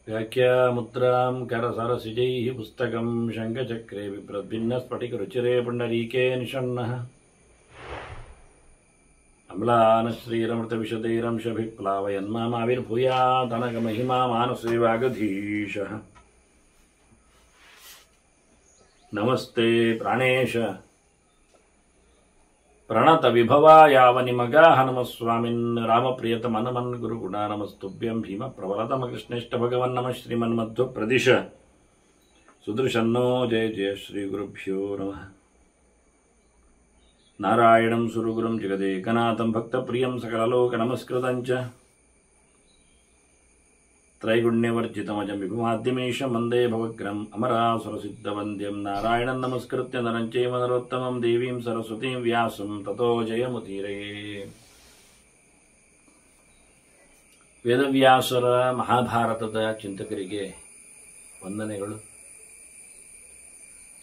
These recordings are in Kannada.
ವ್ಯಾಖ್ಯಾಮುದ್ರಾಂ ಕರಸರಸಿಜೈಃ ಪುಸ್ತಕಂ ಶಂಖಚಕ್ರೆ ವಿಪ್ರದ್ಭಿನ್ನಸ್ಫಟಿಕರುಚಿರೆ ಪುಂಡರೀಕೆ ನಿಷಣ್ಣಃ ಅಮ್ಲಾನಶ್ರೀರಮೃತವಿಶದೈರಂಶಭಿಪ್ಲಾವಯನ್ಮಾಮಾವಿರ್ಭೂಯಾದನಗಮಹಿಮಾ ಮಾನಸೇವಾಗಧೀಶಃ ನಮಸ್ತೆ ಪ್ರಾಣೇಶ ಪ್ರಣತ ವಿಭವಾಯಾವನಿಮಗಾಹ ನಮಸ್ವಾಮಿನ್ ರಾಮಪ್ರಿಯತಮನಮನ್ ಗುರುಗುಣ ನಮಸ್ತುಭ್ಯಂ ಭೀಮ ಪ್ರಬಲತಮ ಕೃಷ್ಣೇಷ್ಟ ಭಗವನ್ ನಮಃ ಶ್ರೀಮನ್ಮಧ್ವ ಪ್ರದಿಶ ಸುದೃಶನ್ನೋ ಜಯ ಜಯ ಶ್ರೀ ಗುರುಭ್ಯೋ ನಮಃ. ನಾರಾಯಣಂ ಸುರಗುರುಂ ಜಗದೇಕನಾಥಂ ಭಕ್ತಪ್ರಿಯಂ ಸಕಲಲೋಕ ನಮಸ್ಕೃತಂಚ ತ್ರೈಗುಣ್ಯವರ್ಜಿತಮಜಂ ವಿಭುಮಾದ್ಯಮೇಶಂ ವಂದೇ ಭವಗ್ರಂ ಅಮರಾಸುರಸಿದ್ಧವಂದ್ಯಂ ನಾರಾಯಣಂ ನಮಸ್ಕೃತ್ಯ ನರಂ ಚೈವ ನರೋತ್ತಮಂ ದೇವೀಂ ಸರಸ್ವತೀಂ ವ್ಯಾಸಂ ತತೋ ಜಯಮುದೀರೇ. ವೇದವ್ಯಾಸರ ಮಹಾಭಾರತದ ಚಿಂತಕರಿಗೆ ವಂದನೆಗಳು.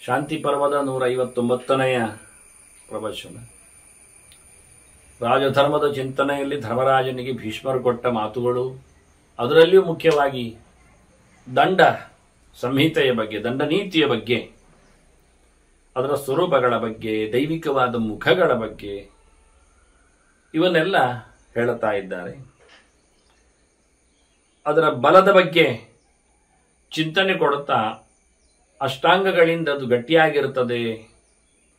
ಶಾಂತಿ ಪರ್ವದ 159ನೆಯ ಪ್ರವಚನ. ರಾಜಧರ್ಮದ ಚಿಂತನೆಯಲ್ಲಿ ಧರ್ಮರಾಜನಿಗೆ ಭೀಷ್ಮರು ಕೊಟ್ಟ ಮಾತುಗಳು, ಅದರಲ್ಲಿಯೂ ಮುಖ್ಯವಾಗಿ ದಂಡ ಸಂಹಿತೆಯ ಬಗ್ಗೆ, ದಂಡ ನೀತಿಯ ಬಗ್ಗೆ, ಅದರ ಸ್ವರೂಪಗಳ ಬಗ್ಗೆ, ದೈವಿಕವಾದ ಮುಖಗಳ ಬಗ್ಗೆ ಇವನ್ನೆಲ್ಲ ಹೇಳುತ್ತಾ ಇದ್ದಾರೆ. ಅದರ ಬಲದ ಬಗ್ಗೆ ಚಿಂತನೆ ಕೊಡುತ್ತಾ ಅಷ್ಟಾಂಗಗಳಿಂದ ಅದು ಗಟ್ಟಿಯಾಗಿರುತ್ತದೆ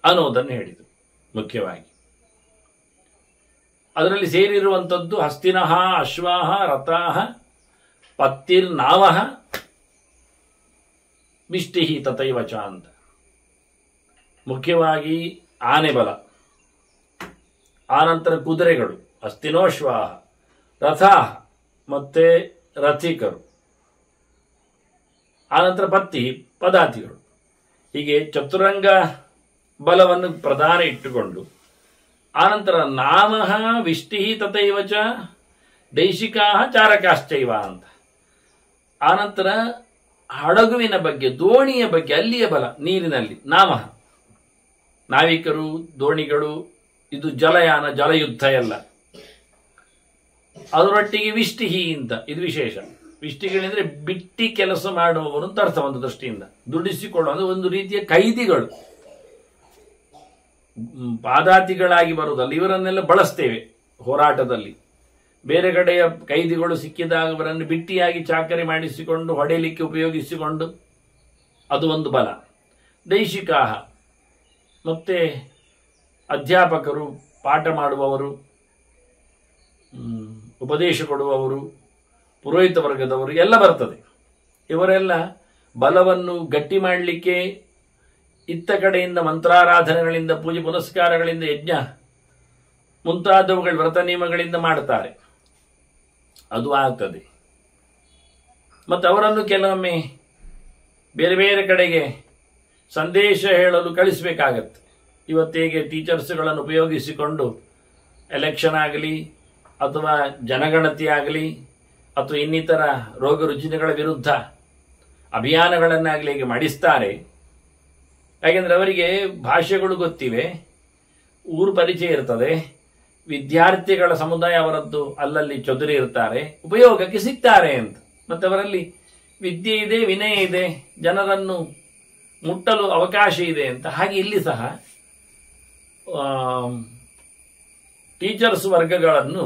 ಅನ್ನೋದನ್ನು ಹೇಳಿದರು. ಮುಖ್ಯವಾಗಿ ಅದರಲ್ಲಿ ಸೇರಿರುವಂಥದ್ದು ಹಸ್ತಿನಃ ಅಶ್ವಾಹ ರಥಾಹ ಪತ್ತಿರ್ನಾವಹ ವಿಷ್ಟಿಹಿ ತಥೈವಚ ಅಂತ. ಮುಖ್ಯವಾಗಿ ಆನೆ ಬಲ, ಆನಂತರ ಕುದುರೆಗಳು ಹಸ್ತಿನೋಶ್ವಾಹ, ರಥಾಹ ಮತ್ತೆ ರಥಿಕರು, ಆನಂತರ ಪತ್ತಿ ಪದಾತಿಗಳು. ಹೀಗೆ ಚತುರಂಗ ಬಲವನ್ನು ಪ್ರಧಾನ ಇಟ್ಟುಕೊಂಡು, ಆನಂತರ ನಾಮಃ ವಿಷ್ಟಿಹಿ ತಥೈವಚ ದೈಶಿಕಾ ಚಾರಕಾಶ್ಚೈವ ಅಂತ. ಆನಂತರ ಹಡಗುವಿನ ಬಗ್ಗೆ, ದೋಣಿಯ ಬಗ್ಗೆ, ಅಲ್ಲಿಯ ಬಲ ನೀರಿನಲ್ಲಿ ನಾಮಃ ನಾವಿಕರು, ದೋಣಿಗಳು, ಇದು ಜಲಯಾನ, ಜಲಯುದ್ಧ ಎಲ್ಲ. ಅದರೊಟ್ಟಿಗೆ ವಿಷ್ಟಿಹಿ ಅಂತ, ಇದು ವಿಶೇಷ. ವಿಷ್ಟಿಗಳಿಂದ್ರೆ ಬಿಟ್ಟಿ ಕೆಲಸ ಮಾಡುವವರು ಅಂತ ಅರ್ಥ. ಒಂದು ದೃಷ್ಟಿಯಿಂದ ದುಡಿಸಿಕೊಳ್ಳುವ ಒಂದು ರೀತಿಯ ಕೈದಿಗಳು, ಪಾದಾತಿಗಳಾಗಿ ಬರುವುದಲ್ಲ, ಇವರನ್ನೆಲ್ಲ ಬಳಸ್ತೇವೆ ಹೋರಾಟದಲ್ಲಿ. ಬೇರೆ ಕಡೆಯ ಕೈದಿಗಳು ಸಿಕ್ಕಿದಾಗ ಅವರನ್ನು ಬಿಟ್ಟಿಯಾಗಿ ಚಾಕರಿ ಮಾಡಿಸಿಕೊಂಡು ಹೊಡೆಯಲಿಕ್ಕೆ ಉಪಯೋಗಿಸಿಕೊಂಡು, ಅದು ಒಂದು ಬಲ. ದೈಶಿಕಾಹ ಮತ್ತೆ ಅಧ್ಯಾಪಕರು, ಪಾಠ ಮಾಡುವವರು, ಉಪದೇಶ ಕೊಡುವವರು, ಪುರೋಹಿತ ವರ್ಗದವರು ಎಲ್ಲ ಬರ್ತದೆ. ಇವರೆಲ್ಲ ಬಲವನ್ನು ಗಟ್ಟಿ ಮಾಡಲಿಕ್ಕೆ ಇತ್ತ ಕಡೆಯಿಂದ ಮಂತ್ರಾರಾಧನೆಗಳಿಂದ, ಪೂಜೆ ಪುನಸ್ಕಾರಗಳಿಂದ, ಯಜ್ಞ ಮುಂತಾದವುಗಳ ವ್ರತ ನಿಯಮಗಳಿಂದ ಮಾಡುತ್ತಾರೆ. ಅದು ಆಗ್ತದೆ. ಮತ್ತು ಅವರನ್ನು ಕೆಲವೊಮ್ಮೆ ಬೇರೆ ಬೇರೆ ಕಡೆಗೆ ಸಂದೇಶ ಹೇಳಲು ಕಳಿಸಬೇಕಾಗತ್ತೆ. ಇವತ್ತೇಗೆ ಟೀಚರ್ಸ್ಗಳನ್ನು ಉಪಯೋಗಿಸಿಕೊಂಡು ಎಲೆಕ್ಷನ್ ಆಗಲಿ ಅಥವಾ ಜನಗಣತಿ ಆಗಲಿ ಅಥವಾ ಇನ್ನಿತರ ರೋಗ ರುಜಿನಗಳ ವಿರುದ್ಧ ಅಭಿಯಾನಗಳನ್ನಾಗಲಿ ಹೇಗೆ ಮಾಡಿಸ್ತಾರೆ. ಯಾಕೆಂದರೆ ಅವರಿಗೆ ಭಾಷೆಗಳು ಗೊತ್ತಿವೆ, ಊರು ಪರಿಚಯ ಇರ್ತದೆ, ವಿದ್ಯಾರ್ಥಿಗಳ ಸಮುದಾಯ ಅವರದ್ದು ಅಲ್ಲಲ್ಲಿ ಚದುರಿ ಇರ್ತಾರೆ, ಉಪಯೋಗಕ್ಕೆ ಸಿಗ್ತಾರೆ ಅಂತ. ಮತ್ತು ಅವರಲ್ಲಿ ವಿದ್ಯೆ ಇದೆ, ವಿನಯ ಇದೆ, ಜನರನ್ನು ಮುಟ್ಟಲು ಅವಕಾಶ ಇದೆ ಅಂತ. ಹಾಗೆ ಇಲ್ಲಿ ಸಹ ಟೀಚರ್ಸ್ ವರ್ಗಗಳನ್ನು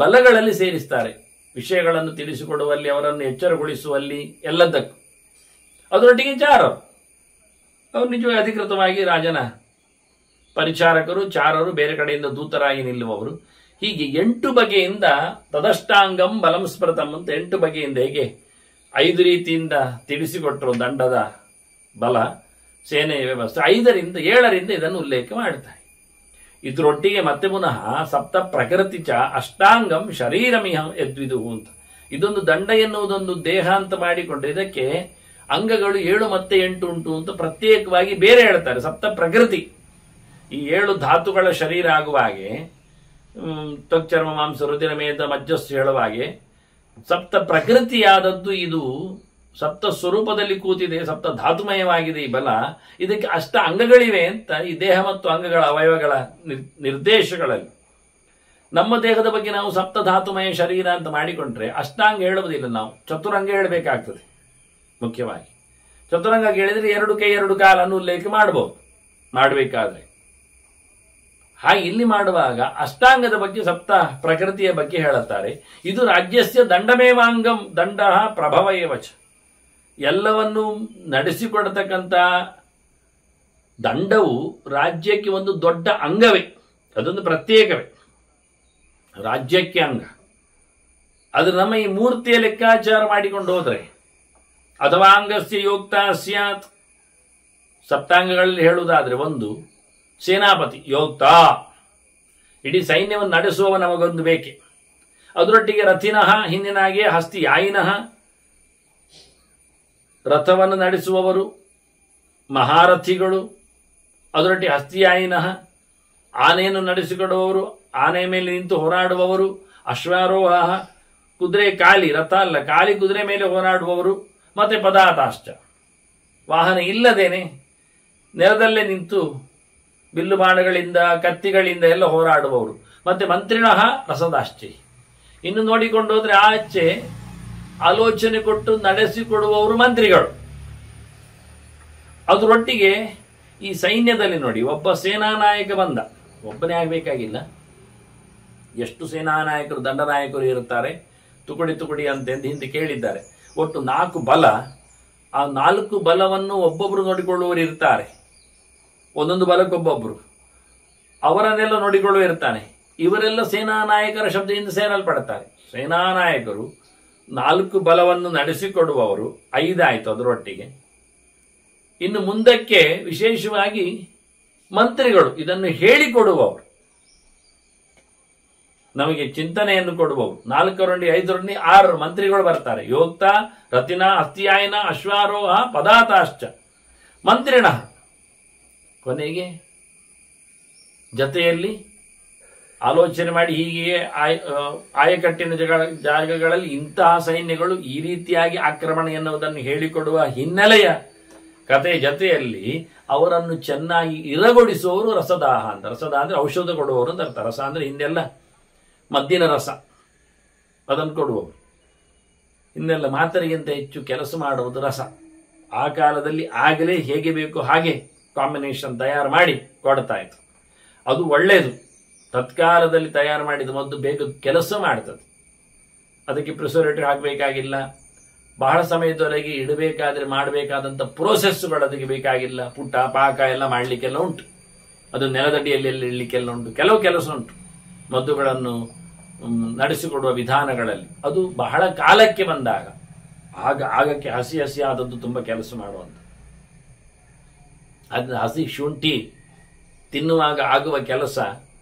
ಬಲಗಳಲ್ಲಿ ಸೇರಿಸ್ತಾರೆ. ವಿಷಯಗಳನ್ನು ತಿಳಿಸಿಕೊಡುವಲ್ಲಿ, ಅವರನ್ನು ಎಚ್ಚರಗೊಳಿಸುವಲ್ಲಿ, ಎಲ್ಲದಕ್ಕೂ. ಅದರೊಟ್ಟಿಗೆ ಚಾರರು, ಅವರು ನಿಜವಾಗಿ ಅಧಿಕೃತವಾಗಿ ರಾಜನ ಪರಿಚಾರಕರು, ಚಾರರು, ಬೇರೆ ಕಡೆಯಿಂದ ದೂತರಾಗಿ ನಿಲ್ಲುವವರು. ಹೀಗೆ 8 ಬಗೆಯಿಂದ ತದಷ್ಟಾಂಗಂ ಬಲಂ ಸ್ಮೃತಂ ಅಂತ 8 ಬಗೆಯಿಂದ, ಹೇಗೆ 5 ರೀತಿಯಿಂದ ತಿಳಿಸಿಕೊಟ್ಟರು ದಂಡದ ಬಲ, ಸೇನೆಯ ವ್ಯವಸ್ಥೆ, 5ರಿಂದ 7ರಿಂದ ಇದನ್ನು ಉಲ್ಲೇಖ ಮಾಡ್ತಾರೆ. ಇದರೊಟ್ಟಿಗೆ ಮತ್ತೆ ಪುನಃ ಸಪ್ತ ಪ್ರಕೃತಿ ಚ ಅಷ್ಟಾಂಗಂ ಶರೀರಮಿಹ ಯದ್ವಿದು ಅಂತ. ಇದೊಂದು ದಂಡ ಎನ್ನುವುದೊಂದು ದೇಹ ಅಂತ ಮಾಡಿಕೊಂಡ್ರೆ ಇದಕ್ಕೆ ಅಂಗಗಳು 7 ಮತ್ತೆ 8 ಉಂಟು ಅಂತ ಪ್ರತ್ಯೇಕವಾಗಿ ಬೇರೆ ಹೇಳ್ತಾರೆ. ಸಪ್ತ ಪ್ರಕೃತಿ, ಈ 7 ಧಾತುಗಳ ಶರೀರ ಆಗುವ ಹಾಗೆ, ತ್ವಕ್ಚರ್ಮ ಮಾಂಸ ರುಧಿರ ಮೇಧ ಮಜ್ಜಸ್ಸು ಹೇಳುವ ಹಾಗೆ ಸಪ್ತ ಪ್ರಕೃತಿಯಾದದ್ದು ಇದು. ಸಪ್ತ ಸ್ವರೂಪದಲ್ಲಿ ಕೂತಿದೆ, ಸಪ್ತ ಧಾತುಮಯವಾಗಿದೆ ಈ ಬಲ. ಇದಕ್ಕೆ ಅಷ್ಟ ಅಂಗಗಳಿವೆ ಅಂತ ಈ ದೇಹ ಮತ್ತು ಅಂಗಗಳ ಅವಯವಗಳ ನಿರ್ದೇಶಗಳಲ್ಲಿ ನಮ್ಮ ದೇಹದ ಬಗ್ಗೆ ನಾವು ಸಪ್ತಧಾತುಮಯ ಶರೀರ ಅಂತ ಮಾಡಿಕೊಂಡ್ರೆ ಅಷ್ಟಾಂಗ ಹೇಳುವುದಿಲ್ಲ, ನಾವು ಚತುರಂಗ ಹೇಳಬೇಕಾಗ್ತದೆ. ಮುಖ್ಯವಾಗಿ ಚತುರಂಗ ಹೇಳಿದ್ರೆ 2 ಕೈ 2 ಕಾಲನ್ನು ಉಲ್ಲೇಖ ಮಾಡಬೇಕಾದ್ರೆ, ಹಾಗೆ ಇಲ್ಲಿ ಮಾಡುವಾಗ ಅಷ್ಟಾಂಗದ ಬಗ್ಗೆ ಸಪ್ತ ಪ್ರಕೃತಿಯ ಬಗ್ಗೆ ಹೇಳುತ್ತಾರೆ. ಇದು ರಾಜ್ಯಸ್ಯ ದಂಡಮೇವಾಂಗಂ ದಂಡ ಪ್ರಭವ ಏವಚ, ಎಲ್ಲವನ್ನು ನಡೆಸಿಕೊಡತಕ್ಕಂಥ ದಂಡವು ರಾಜ್ಯಕ್ಕೆ ಒಂದು ದೊಡ್ಡ ಅಂಗವೇ, ಅದೊಂದು ಪ್ರತ್ಯೇಕವೇ ರಾಜ್ಯಕ್ಕೆ ಅಂಗ. ಅದು ನಮ್ಮ ಈ ಮೂರ್ತಿಯ ಲೆಕ್ಕಾಚಾರ ಮಾಡಿಕೊಂಡು ಹೋದರೆ, ಅಥವಾ ಅಂಗಸ್ಯ ಯೋಕ್ತ ಸ್ಯಾತ್, ಸಪ್ತಾಂಗಗಳಲ್ಲಿ ಹೇಳುವುದಾದ್ರೆ ಒಂದು ಸೇನಾಪತಿ ಯೋಕ್ತ, ಇಡೀ ಸೈನ್ಯವನ್ನು ನಡೆಸುವವ ನಮಗೊಂದು ಬೇಕೆ. ಅದರೊಟ್ಟಿಗೆ ರಥಿನಃ, ಹಿಂದಿನಾಗೆ ಹಸ್ತಿ ಯಾಯಿನಃ, ರಥವನ್ನು ನಡೆಸುವವರು ಮಹಾರಥಿಗಳು. ಅದರೊಟ್ಟಿಗೆ ಹಸ್ತಿಯಾಯಿನಃ, ಆನೆಯನ್ನು ನಡೆಸಿಕೊಡುವವರು, ಆನೆ ಮೇಲೆ ನಿಂತು ಹೋರಾಡುವವರು. ಅಶ್ವಾರೋಹ, ಕುದುರೆ ಕಾಲಿ, ರಥ ಅಲ್ಲ ಕಾಲಿ ಕುದುರೆ ಮೇಲೆ ಹೋರಾಡುವವರು. ಮತ್ತೆ ಪದಾತಾಶ್ಚ, ವಾಹನ ಇಲ್ಲದೇನೆ ನೆಲದಲ್ಲೇ ನಿಂತು ಬಿಲ್ಲು ಬಾಣಗಳಿಂದ ಕತ್ತಿಗಳಿಂದ ಎಲ್ಲ ಹೋರಾಡುವವರು. ಮತ್ತೆ ಮಂತ್ರಿಣಃ ರಸದಾಶ್ಚಿ, ಇನ್ನು ನೋಡಿಕೊಂಡು ಹೋದ್ರೆ ಆಚೆ ಆಲೋಚನೆ ಕೊಟ್ಟು ನಡೆಸಿಕೊಡುವವರು ಮಂತ್ರಿಗಳು. ಅದರೊಟ್ಟಿಗೆ ಈ ಸೈನ್ಯದಲ್ಲಿ ನೋಡಿ, ಒಬ್ಬ ಸೇನಾ ನಾಯಕ ಬಂದ, ಒಬ್ಬನೇ ಆಗಬೇಕಾಗಿಲ್ಲ, ಎಷ್ಟು ಸೇನಾ ನಾಯಕರು ದಂಡನಾಯಕರು ಇರುತ್ತಾರೆ, ತುಕಡಿ ಅಂತೆಂದು ಹಿಂದೆ ಕೇಳಿದ್ದಾರೆ. ಒಟ್ಟು 4 ಬಲ, ಆ 4 ಬಲವನ್ನು ಒಬ್ಬೊಬ್ಬರು ನೋಡಿಕೊಳ್ಳುವವರು ಇರ್ತಾರೆ, ಒಂದೊಂದು ಬಲಕ್ಕೊಬ್ಬೊಬ್ಬರು, ಅವರನ್ನೆಲ್ಲ ನೋಡಿಕೊಳ್ಳುವ ಇರ್ತಾನೆ. ಇವರೆಲ್ಲ ಸೇನಾ ನಾಯಕರ ಶಬ್ದದಿಂದ ಸೇರಲ್ಪಡುತ್ತಾರೆ. ಸೇನಾ ನಾಯಕರು 4 ಬಲವನ್ನು ನಡೆಸಿಕೊಡುವವರು 5 ಆಯಿತು. ಅದರೊಟ್ಟಿಗೆ ಇನ್ನು ಮುಂದಕ್ಕೆ ವಿಶೇಷವಾಗಿ ಮಂತ್ರಿಗಳು, ಇದನ್ನು ಹೇಳಿಕೊಡುವವರು, ನಮಗೆ ಚಿಂತನೆಯನ್ನು ಕೊಡುವವರು. 4 ರಲ್ಲಿ 5 ರಲ್ಲಿ 6 ಮಂತ್ರಿಗಳು ಬರ್ತಾರೆ. ಯೋಕ್ತ, ರಥಿನ, ಹಸ್ತಿಯಾಯನ, ಅಶ್ವಾರೋಹ, ಪದಾತಾಶ್ಚ, ಮಂತ್ರಿಣ. ಕೊನೆಗೆ ಜತೆಯಲ್ಲಿ ಆಲೋಚನೆ ಮಾಡಿ, ಹೀಗೆ ಆಯಕಟ್ಟಿನ ಜಾಗಗಳಲ್ಲಿ ಇಂತಹ ಸೈನ್ಯಗಳು ಈ ರೀತಿಯಾಗಿ ಆಕ್ರಮಣ ಎನ್ನುವುದನ್ನು ಹೇಳಿಕೊಡುವ ಹಿನ್ನೆಲೆಯ ಕತೆ ಜತೆಯಲ್ಲಿ ಅವರನ್ನು ಚೆನ್ನಾಗಿ ಇರಗೊಡಿಸುವವರು ರಸದಾಹ ಅಂತ. ರಸದಾಹ ಅಂದ್ರೆ ಔಷಧ ಕೊಡುವವರು ಅಂತ ಅರ್ಥ. ರಸ ಅಂದ್ರೆ ಹಿಂದೆಲ್ಲ ಮದ್ದಿನ ರಸ, ಅದನ್ನು ಕೊಡುವವರು. ಹಿಂದೆಲ್ಲ ಮಾತರಿಗಿಂತ ಹೆಚ್ಚು ಕೆಲಸ ಮಾಡುವುದು ರಸ. ಆ ಕಾಲದಲ್ಲಿ ಆಗಲೇ ಹೇಗೆ ಬೇಕು ಹಾಗೆ ಕಾಂಬಿನೇಷನ್ ತಯಾರು ಮಾಡಿ ಕೊಡ್ತಾ ಇತ್ತು. ಅದು ಒಳ್ಳೆಯದು. ತತ್ಕಾಲದಲ್ಲಿ ತಯಾರು ಮಾಡಿದ ಮದ್ದು ಬೇಗ ಕೆಲಸ ಮಾಡ್ತದೆ. ಅದಕ್ಕೆ ಪ್ರಿಸರ್ವೇಟಿವ್ ಹಾಕಬೇಕಾಗಿಲ್ಲ, ಬಹಳ ಸಮಯದವರೆಗೆ ಇಡಬೇಕಾದ್ರೆ ಮಾಡಬೇಕಾದಂಥ ಪ್ರೋಸೆಸ್ಗಳು ಅದಕ್ಕೆ ಬೇಕಾಗಿಲ್ಲ. ಪುಟ್ಟ ಪಾಕ ಎಲ್ಲ ಮಾಡಲಿಕ್ಕೆಲ್ಲ ಉಂಟು, ಅದು ನೆಲದಡಿಯಲ್ಲಿ ಇಡಲಿಕ್ಕೆಲ್ಲ ಉಂಟು, ಕೆಲವು ಕೆಲಸ ಉಂಟು ಮದ್ದುಗಳನ್ನು ನಡೆಸಿಕೊಡುವ ವಿಧಾನಗಳಲ್ಲಿ. ಅದು ಬಹಳ ಕಾಲಕ್ಕೆ ಬಂದಾಗ ಆಗಕ್ಕೆ ಹಸಿ ಆದದ್ದು ತುಂಬ ಕೆಲಸ ಮಾಡುವಂಥ. ಅದನ್ನ ಹಸಿ ಶುಂಠಿ ತಿನ್ನುವಾಗ ಆಗುವ ಕೆಲಸ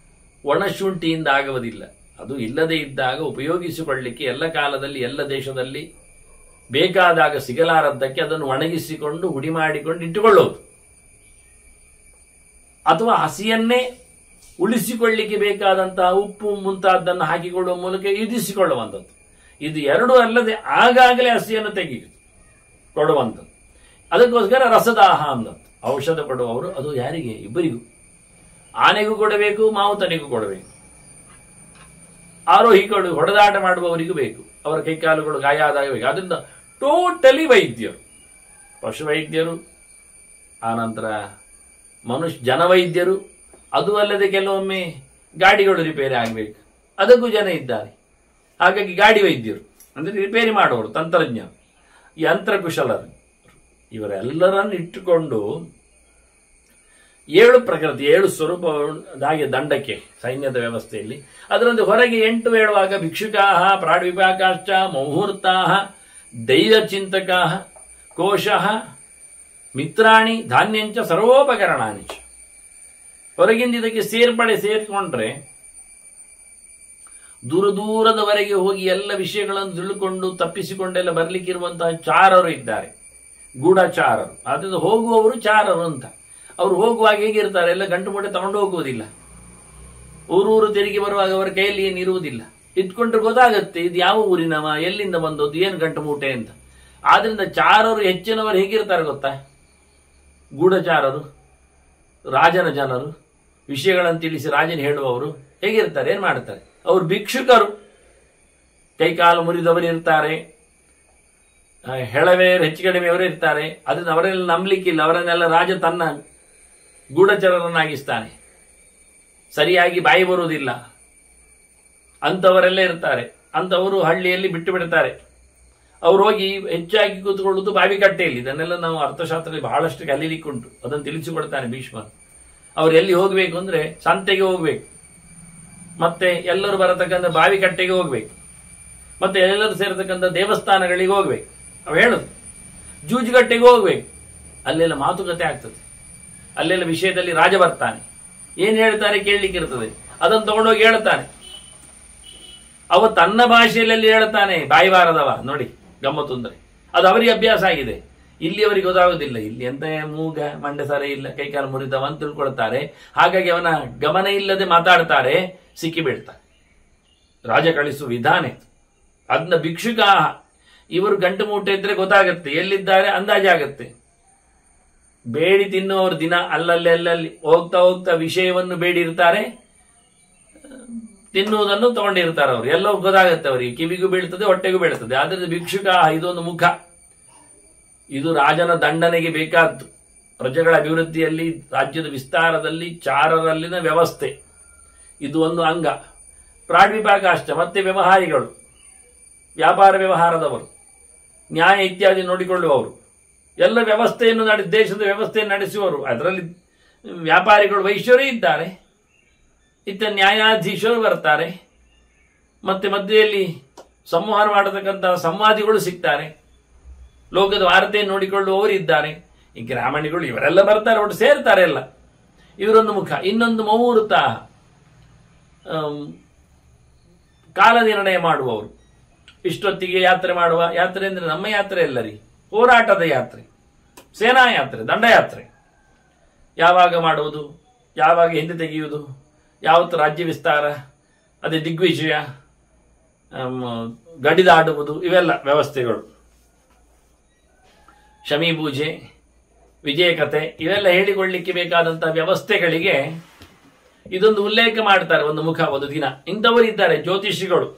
ಒಣ ಶುಂಠಿಯಿಂದ ಆಗುವುದಿಲ್ಲ. ಅದು ಇಲ್ಲದೇ ಇದ್ದಾಗ ಉಪಯೋಗಿಸಿಕೊಳ್ಳಲಿಕ್ಕೆ ಎಲ್ಲ ಕಾಲದಲ್ಲಿ ಎಲ್ಲ ದೇಶದಲ್ಲಿ ಬೇಕಾದಾಗ ಸಿಗಲಾರದ್ದಕ್ಕೆ ಅದನ್ನು ಒಣಗಿಸಿಕೊಂಡು ಹುಡಿ ಮಾಡಿಕೊಂಡು ಇಟ್ಟುಕೊಳ್ಳೋದು, ಅಥವಾ ಹಸಿಯನ್ನೇ ಉಳಿಸಿಕೊಳ್ಳಲಿಕ್ಕೆ ಬೇಕಾದಂತಹ ಉಪ್ಪು ಮುಂತಾದನ್ನು ಹಾಕಿಕೊಳ್ಳುವ ಮೂಲಕ ಇರಿಸಿಕೊಳ್ಳುವಂಥದ್ದು. ಇದು 2 ಅಲ್ಲದೆ ಆಗಾಗಲೇ ಹಸಿಯನ್ನು ಕೊಡುವಂಥದ್ದು. ಅದಕ್ಕೋಸ್ಕರ ರಸದಾಹ ಅನ್ನೋದು. ಔಷಧ ಕೊಡುವವರು ಅದು ಯಾರಿಗೆ? ಇಬ್ಬರಿಗೂ, ಆನೆಗೂ ಕೊಡಬೇಕು, ಮಾವುತನಿಗೂ ಕೊಡಬೇಕು, ಆರೋಹಿಗಳು ಹೊಡೆದಾಟ ಮಾಡುವವರಿಗೂ ಬೇಕು, ಅವರ ಕೈಕಾಲುಗಳು ಗಾಯ ಆದಾಗ ಬೇಕು. ಅದರಿಂದ ಟೋಟಲಿ ವೈದ್ಯರು, ಪಶುವೈದ್ಯರು, ಆನಂತರ ಜನವೈದ್ಯರು, ಅದು ಅಲ್ಲದೆ ಕೆಲವೊಮ್ಮೆ ಗಾಡಿಗಳು ರಿಪೇರಿ ಆಗಬೇಕು, ಅದಕ್ಕೂ ಜನ ಇದ್ದಾರೆ. ಹಾಗಾಗಿ ಗಾಡಿ ವೈದ್ಯರು ಅಂದರೆ ರಿಪೇರಿ ಮಾಡುವವರು, ತಂತ್ರಜ್ಞರು, ಯಂತ್ರಕುಶಲರು, ಇವರೆಲ್ಲರನ್ನು ಇಟ್ಟುಕೊಂಡು 7 ಪ್ರಕೃತಿ 7 ಸ್ವರೂಪ ಹಾಗೆ ದಂಡಕ್ಕೆ ಸೈನ್ಯದ ವ್ಯವಸ್ಥೆಯಲ್ಲಿ. ಅದರಂತೆ ಹೊರಗೆ 8 ಹೇಳುವಾಗ ಭಿಕ್ಷುಕಾಹ, ಪ್ರಾಡ್ವಿಪಾಕಾಶ್ಚ, ಮುಹೂರ್ತಾಹ, ದೈವಚಿಂತಕಾಹ, ಕೋಶಃ, ಮಿತ್ರಾಣಿ, ಧಾನ್ಯಂಚ, ಸರ್ವೋಪಕರಣಾನಿ. ಹೊರಗಿಂದ ಇದಕ್ಕೆ ಸೇರಿಕೊಂಡ್ರೆ ದೂರದವರೆಗೆ ಹೋಗಿ ಎಲ್ಲ ವಿಷಯಗಳನ್ನು ತಿಳ್ಕೊಂಡು ತಪ್ಪಿಸಿಕೊಂಡೆಲ್ಲ ಬರ್ಲಿಕ್ಕಿರುವಂತಹ ಚಾರರು ಇದ್ದಾರೆ, ಗೂಢಚಾರರು. ಅದರಿಂದ ಹೋಗುವವರು ಚಾರರು ಅಂತ. ಅವರು ಹೋಗುವಾಗ ಹೇಗಿರ್ತಾರೆ, ಎಲ್ಲ ಗಂಟು ಮೂಟೆ ತಗೊಂಡು ಹೋಗುವುದಿಲ್ಲ, ಊರೂರು ತೆರಿಗೆ ಬರುವಾಗ ಅವರ ಕೈಯಲ್ಲಿ ಏನು ಇರುವುದಿಲ್ಲ. ಇಟ್ಕೊಂಡ್ರೆ ಗೊತ್ತಾಗತ್ತೆ ಇದು ಯಾವ ಊರಿನವ, ಎಲ್ಲಿಂದ ಬಂದದ್ದು, ಏನು ಗಂಟು ಮೂಟೆ ಅಂತ. ಆದ್ರಿಂದ ಚಾರರು ಹೆಚ್ಚಿನವರು ಹೇಗಿರ್ತಾರೆ ಗೊತ್ತಾ? ಗೂಢಚಾರರು, ರಾಜನ ಜನರು, ವಿಷಯಗಳನ್ನು ತಿಳಿಸಿ ರಾಜನ ಹೇಳುವವರು ಹೇಗಿರ್ತಾರೆ, ಏನು ಮಾಡ್ತಾರೆ? ಅವರು ಭಿಕ್ಷುಕರು, ಕೈಕಾಲು ಮುರಿದವರು ಇರ್ತಾರೆ, ಹೆಳವೆ ಹೆಚ್ಚು ಕಡಿಮೆಯವರು ಇರ್ತಾರೆ. ಅದನ್ನು ಅವರೆಲ್ಲ ನಂಬಲಿಕ್ಕಿಲ್ಲ. ಅವರನ್ನೆಲ್ಲ ರಾಜ ತನ್ನ ಗೂಢಚರರನ್ನಾಗಿಸ್ತಾನೆ. ಸರಿಯಾಗಿ ಬಾಯಿ ಬರುವುದಿಲ್ಲ ಅಂಥವರೆಲ್ಲ ಇರ್ತಾರೆ. ಅಂಥವರು ಹಳ್ಳಿಯಲ್ಲಿ ಬಿಟ್ಟು ಬಿಡ್ತಾರೆ. ಅವ್ರು ಹೋಗಿ ಹೆಚ್ಚಾಗಿ ಕೂತ್ಕೊಳ್ಳುವುದು ಬಾವಿ ಕಟ್ಟೆಯಲ್ಲಿ. ಇದನ್ನೆಲ್ಲ ನಾವು ಅರ್ಥಶಾಸ್ತ್ರದಲ್ಲಿ ಬಹಳಷ್ಟು ಕಲೀಲಿಕ್ಕೆ ಉಂಟು. ಅದನ್ನು ತಿಳಿಸಿಕೊಡ್ತಾನೆ ಭೀಷ್ಮ. ಅವ್ರು ಎಲ್ಲಿ ಹೋಗಬೇಕು ಅಂದ್ರೆ ಸಂತೆಗೆ ಹೋಗ್ಬೇಕು, ಮತ್ತೆ ಎಲ್ಲರೂ ಬರತಕ್ಕಂಥ ಬಾವಿ ಕಟ್ಟೆಗೆ ಹೋಗ್ಬೇಕು, ಮತ್ತೆ ಎಲ್ಲರೂ ಸೇರತಕ್ಕಂಥ ದೇವಸ್ಥಾನಗಳಿಗೆ ಹೋಗ್ಬೇಕು. ಅವು ಹೇಳುದು ಜೂಜುಗಟ್ಟೆಗೆ ಹೋಗ್ಬೇಕು. ಅಲ್ಲೆಲ್ಲ ಮಾತುಕತೆ ಆಗ್ತದೆ. ಅಲ್ಲೆಲ್ಲ ವಿಷಯದಲ್ಲಿ ರಾಜ ಬರ್ತಾನೆ, ಏನ್ ಹೇಳ್ತಾರೆ ಕೇಳಲಿಕ್ಕೆ ಇರ್ತದೆ. ಅದನ್ನು ತಗೊಂಡೋಗಿ ಹೇಳ್ತಾನೆ. ಅವ ತನ್ನ ಭಾಷೆಯಲ್ಲಿ ಹೇಳ್ತಾನೆ, ಬಾಯಿ ಬಾರದವ. ನೋಡಿ ಗಮ್ಮತ್ತು ಅಂದ್ರೆ ಅದು ಅವರಿಗೆ ಅಭ್ಯಾಸ ಆಗಿದೆ. ಇಲ್ಲಿ ಅವರಿಗೆ ಗೊತ್ತಾಗೋದಿಲ್ಲ. ಇಲ್ಲಿ ಎಂತ ಮೂಗ ಮಂಡೆ ಸರಿ ಇಲ್ಲ, ಕೈಕಾಲು ಮುರಿದವ ಅಂತ ತಿಳ್ಕೊಳ್ತಾರೆ. ಹಾಗಾಗಿ ಅವನ ಗಮನ ಇಲ್ಲದೆ ಮಾತಾಡ್ತಾರೆ, ಸಿಕ್ಕಿ ಬೀಳ್ತಾರೆ. ರಾಜ ಕಳಿಸುವ ವಿಧಾನ ಅದನ್ನ ಭಿಕ್ಷುಕ ಇವರು ಗಂಟು ಮೂಟೆ ಇದ್ರೆ ಗೊತ್ತಾಗತ್ತೆ ಎಲ್ಲಿದ್ದಾರೆ, ಅಂದಾಜಾಗತ್ತೆ. ಬೇಡಿ ತಿನ್ನುವವರು ದಿನ ಅಲ್ಲಲ್ಲಿ ಹೋಗ್ತಾ ಹೋಗ್ತಾ ವಿಷಯವನ್ನು ಬೇಡಿರ್ತಾರೆ, ತಿನ್ನುವುದನ್ನು ತಗೊಂಡಿರ್ತಾರೆ. ಅವರು ಎಲ್ಲವೂ ಗೊತ್ತಾಗತ್ತೆ ಅವರಿಗೆ, ಕಿವಿಗೂ ಬೀಳ್ತದೆ, ಹೊಟ್ಟೆಗೂ ಬೀಳ್ತದೆ. ಆದ್ರೆ ಭಿಕ್ಷುಕ ಇದೊಂದು ಮುಖ. ಇದು ರಾಜನ ದಂಡನೆಗೆ ಬೇಕಾದ್ದು. ಪ್ರಜೆಗಳ ಅಭಿವೃದ್ಧಿಯಲ್ಲಿ, ರಾಜ್ಯದ ವಿಸ್ತಾರದಲ್ಲಿ, ಚಾರರಲ್ಲಿನ ವ್ಯವಸ್ಥೆ ಇದು ಒಂದು ಅಂಗ. ಪ್ರಾಡ್ವಿಭಾಗ ಅಷ್ಟೇ. ಮತ್ತೆ ವ್ಯವಹಾರಿಗಳು, ವ್ಯಾಪಾರ ವ್ಯವಹಾರದವರು, ನ್ಯಾಯ ಇತ್ಯಾದಿ ನೋಡಿಕೊಳ್ಳುವವರು, ಎಲ್ಲ ವ್ಯವಸ್ಥೆಯನ್ನು ದೇಶದ ವ್ಯವಸ್ಥೆಯನ್ನು ನಡೆಸುವವರು. ಅದರಲ್ಲಿ ವ್ಯಾಪಾರಿಗಳು ವೈಶ್ಯರೇ ಇದ್ದಾರೆ, ಇತ್ತ ನ್ಯಾಯಾಧೀಶರು ಬರ್ತಾರೆ, ಮತ್ತೆ ಮಧ್ಯೆಯಲ್ಲಿ ಸಂವಹನ ಮಾಡತಕ್ಕಂತಹ ಸಂವಾದಿಗಳು ಸಿಗ್ತಾರೆ, ಲೋಕದ ವಾರ್ತೆಯನ್ನು ನೋಡಿಕೊಳ್ಳುವವರು ಇದ್ದಾರೆ, ಈ ಗ್ರಾಮಣಿಗಳು ಇವರೆಲ್ಲ ಬರ್ತಾರೆ, ಒಟ್ಟು ಸೇರ್ತಾರೆ ಎಲ್ಲ. ಇವರೊಂದು ಮುಖ. ಇನ್ನೊಂದು ಮುಹೂರ್ತ, ಕಾಲ ನಿರ್ಣಯ ಮಾಡುವವರು. ಇಷ್ಟೊತ್ತಿಗೆ ಯಾತ್ರೆ ಮಾಡುವ. ಯಾತ್ರೆ ಅಂದ್ರೆ ನಮ್ಮ ಯಾತ್ರೆ ಅಲ್ಲ ರೀ, ಹೋರಾಟದ ಯಾತ್ರೆ, ಸೇನಾ ಯಾತ್ರೆ, ದಂಡಯಾತ್ರೆ. ಯಾವಾಗ ಮಾಡುವುದು, ಯಾವಾಗ ಹಿಂದೆ ತೆಗೆಯುವುದು, ಯಾವತ್ತು ರಾಜ್ಯ ವಿಸ್ತಾರ, ಅದೇ ದಿಗ್ವಿಜಯ, ಗಡಿದಾಡುವುದು, ಇವೆಲ್ಲ ವ್ಯವಸ್ಥೆಗಳು. ಶಮಿ ಪೂಜೆ, ವಿಜಯ ಕಥೆ, ಇವೆಲ್ಲ ಹೇಳಿಕೊಳ್ಳಿಕ್ಕೆ ಬೇಕಾದಂತಹ ವ್ಯವಸ್ಥೆಗಳಿಗೆ ಇದೊಂದು ಉಲ್ಲೇಖ ಮಾಡ್ತಾರೆ. ಒಂದು ಮುಖ, ಒಂದು ದಿನ. ಇಂಥವರು ಇದ್ದಾರೆ ಜ್ಯೋತಿಷಿಗಳು,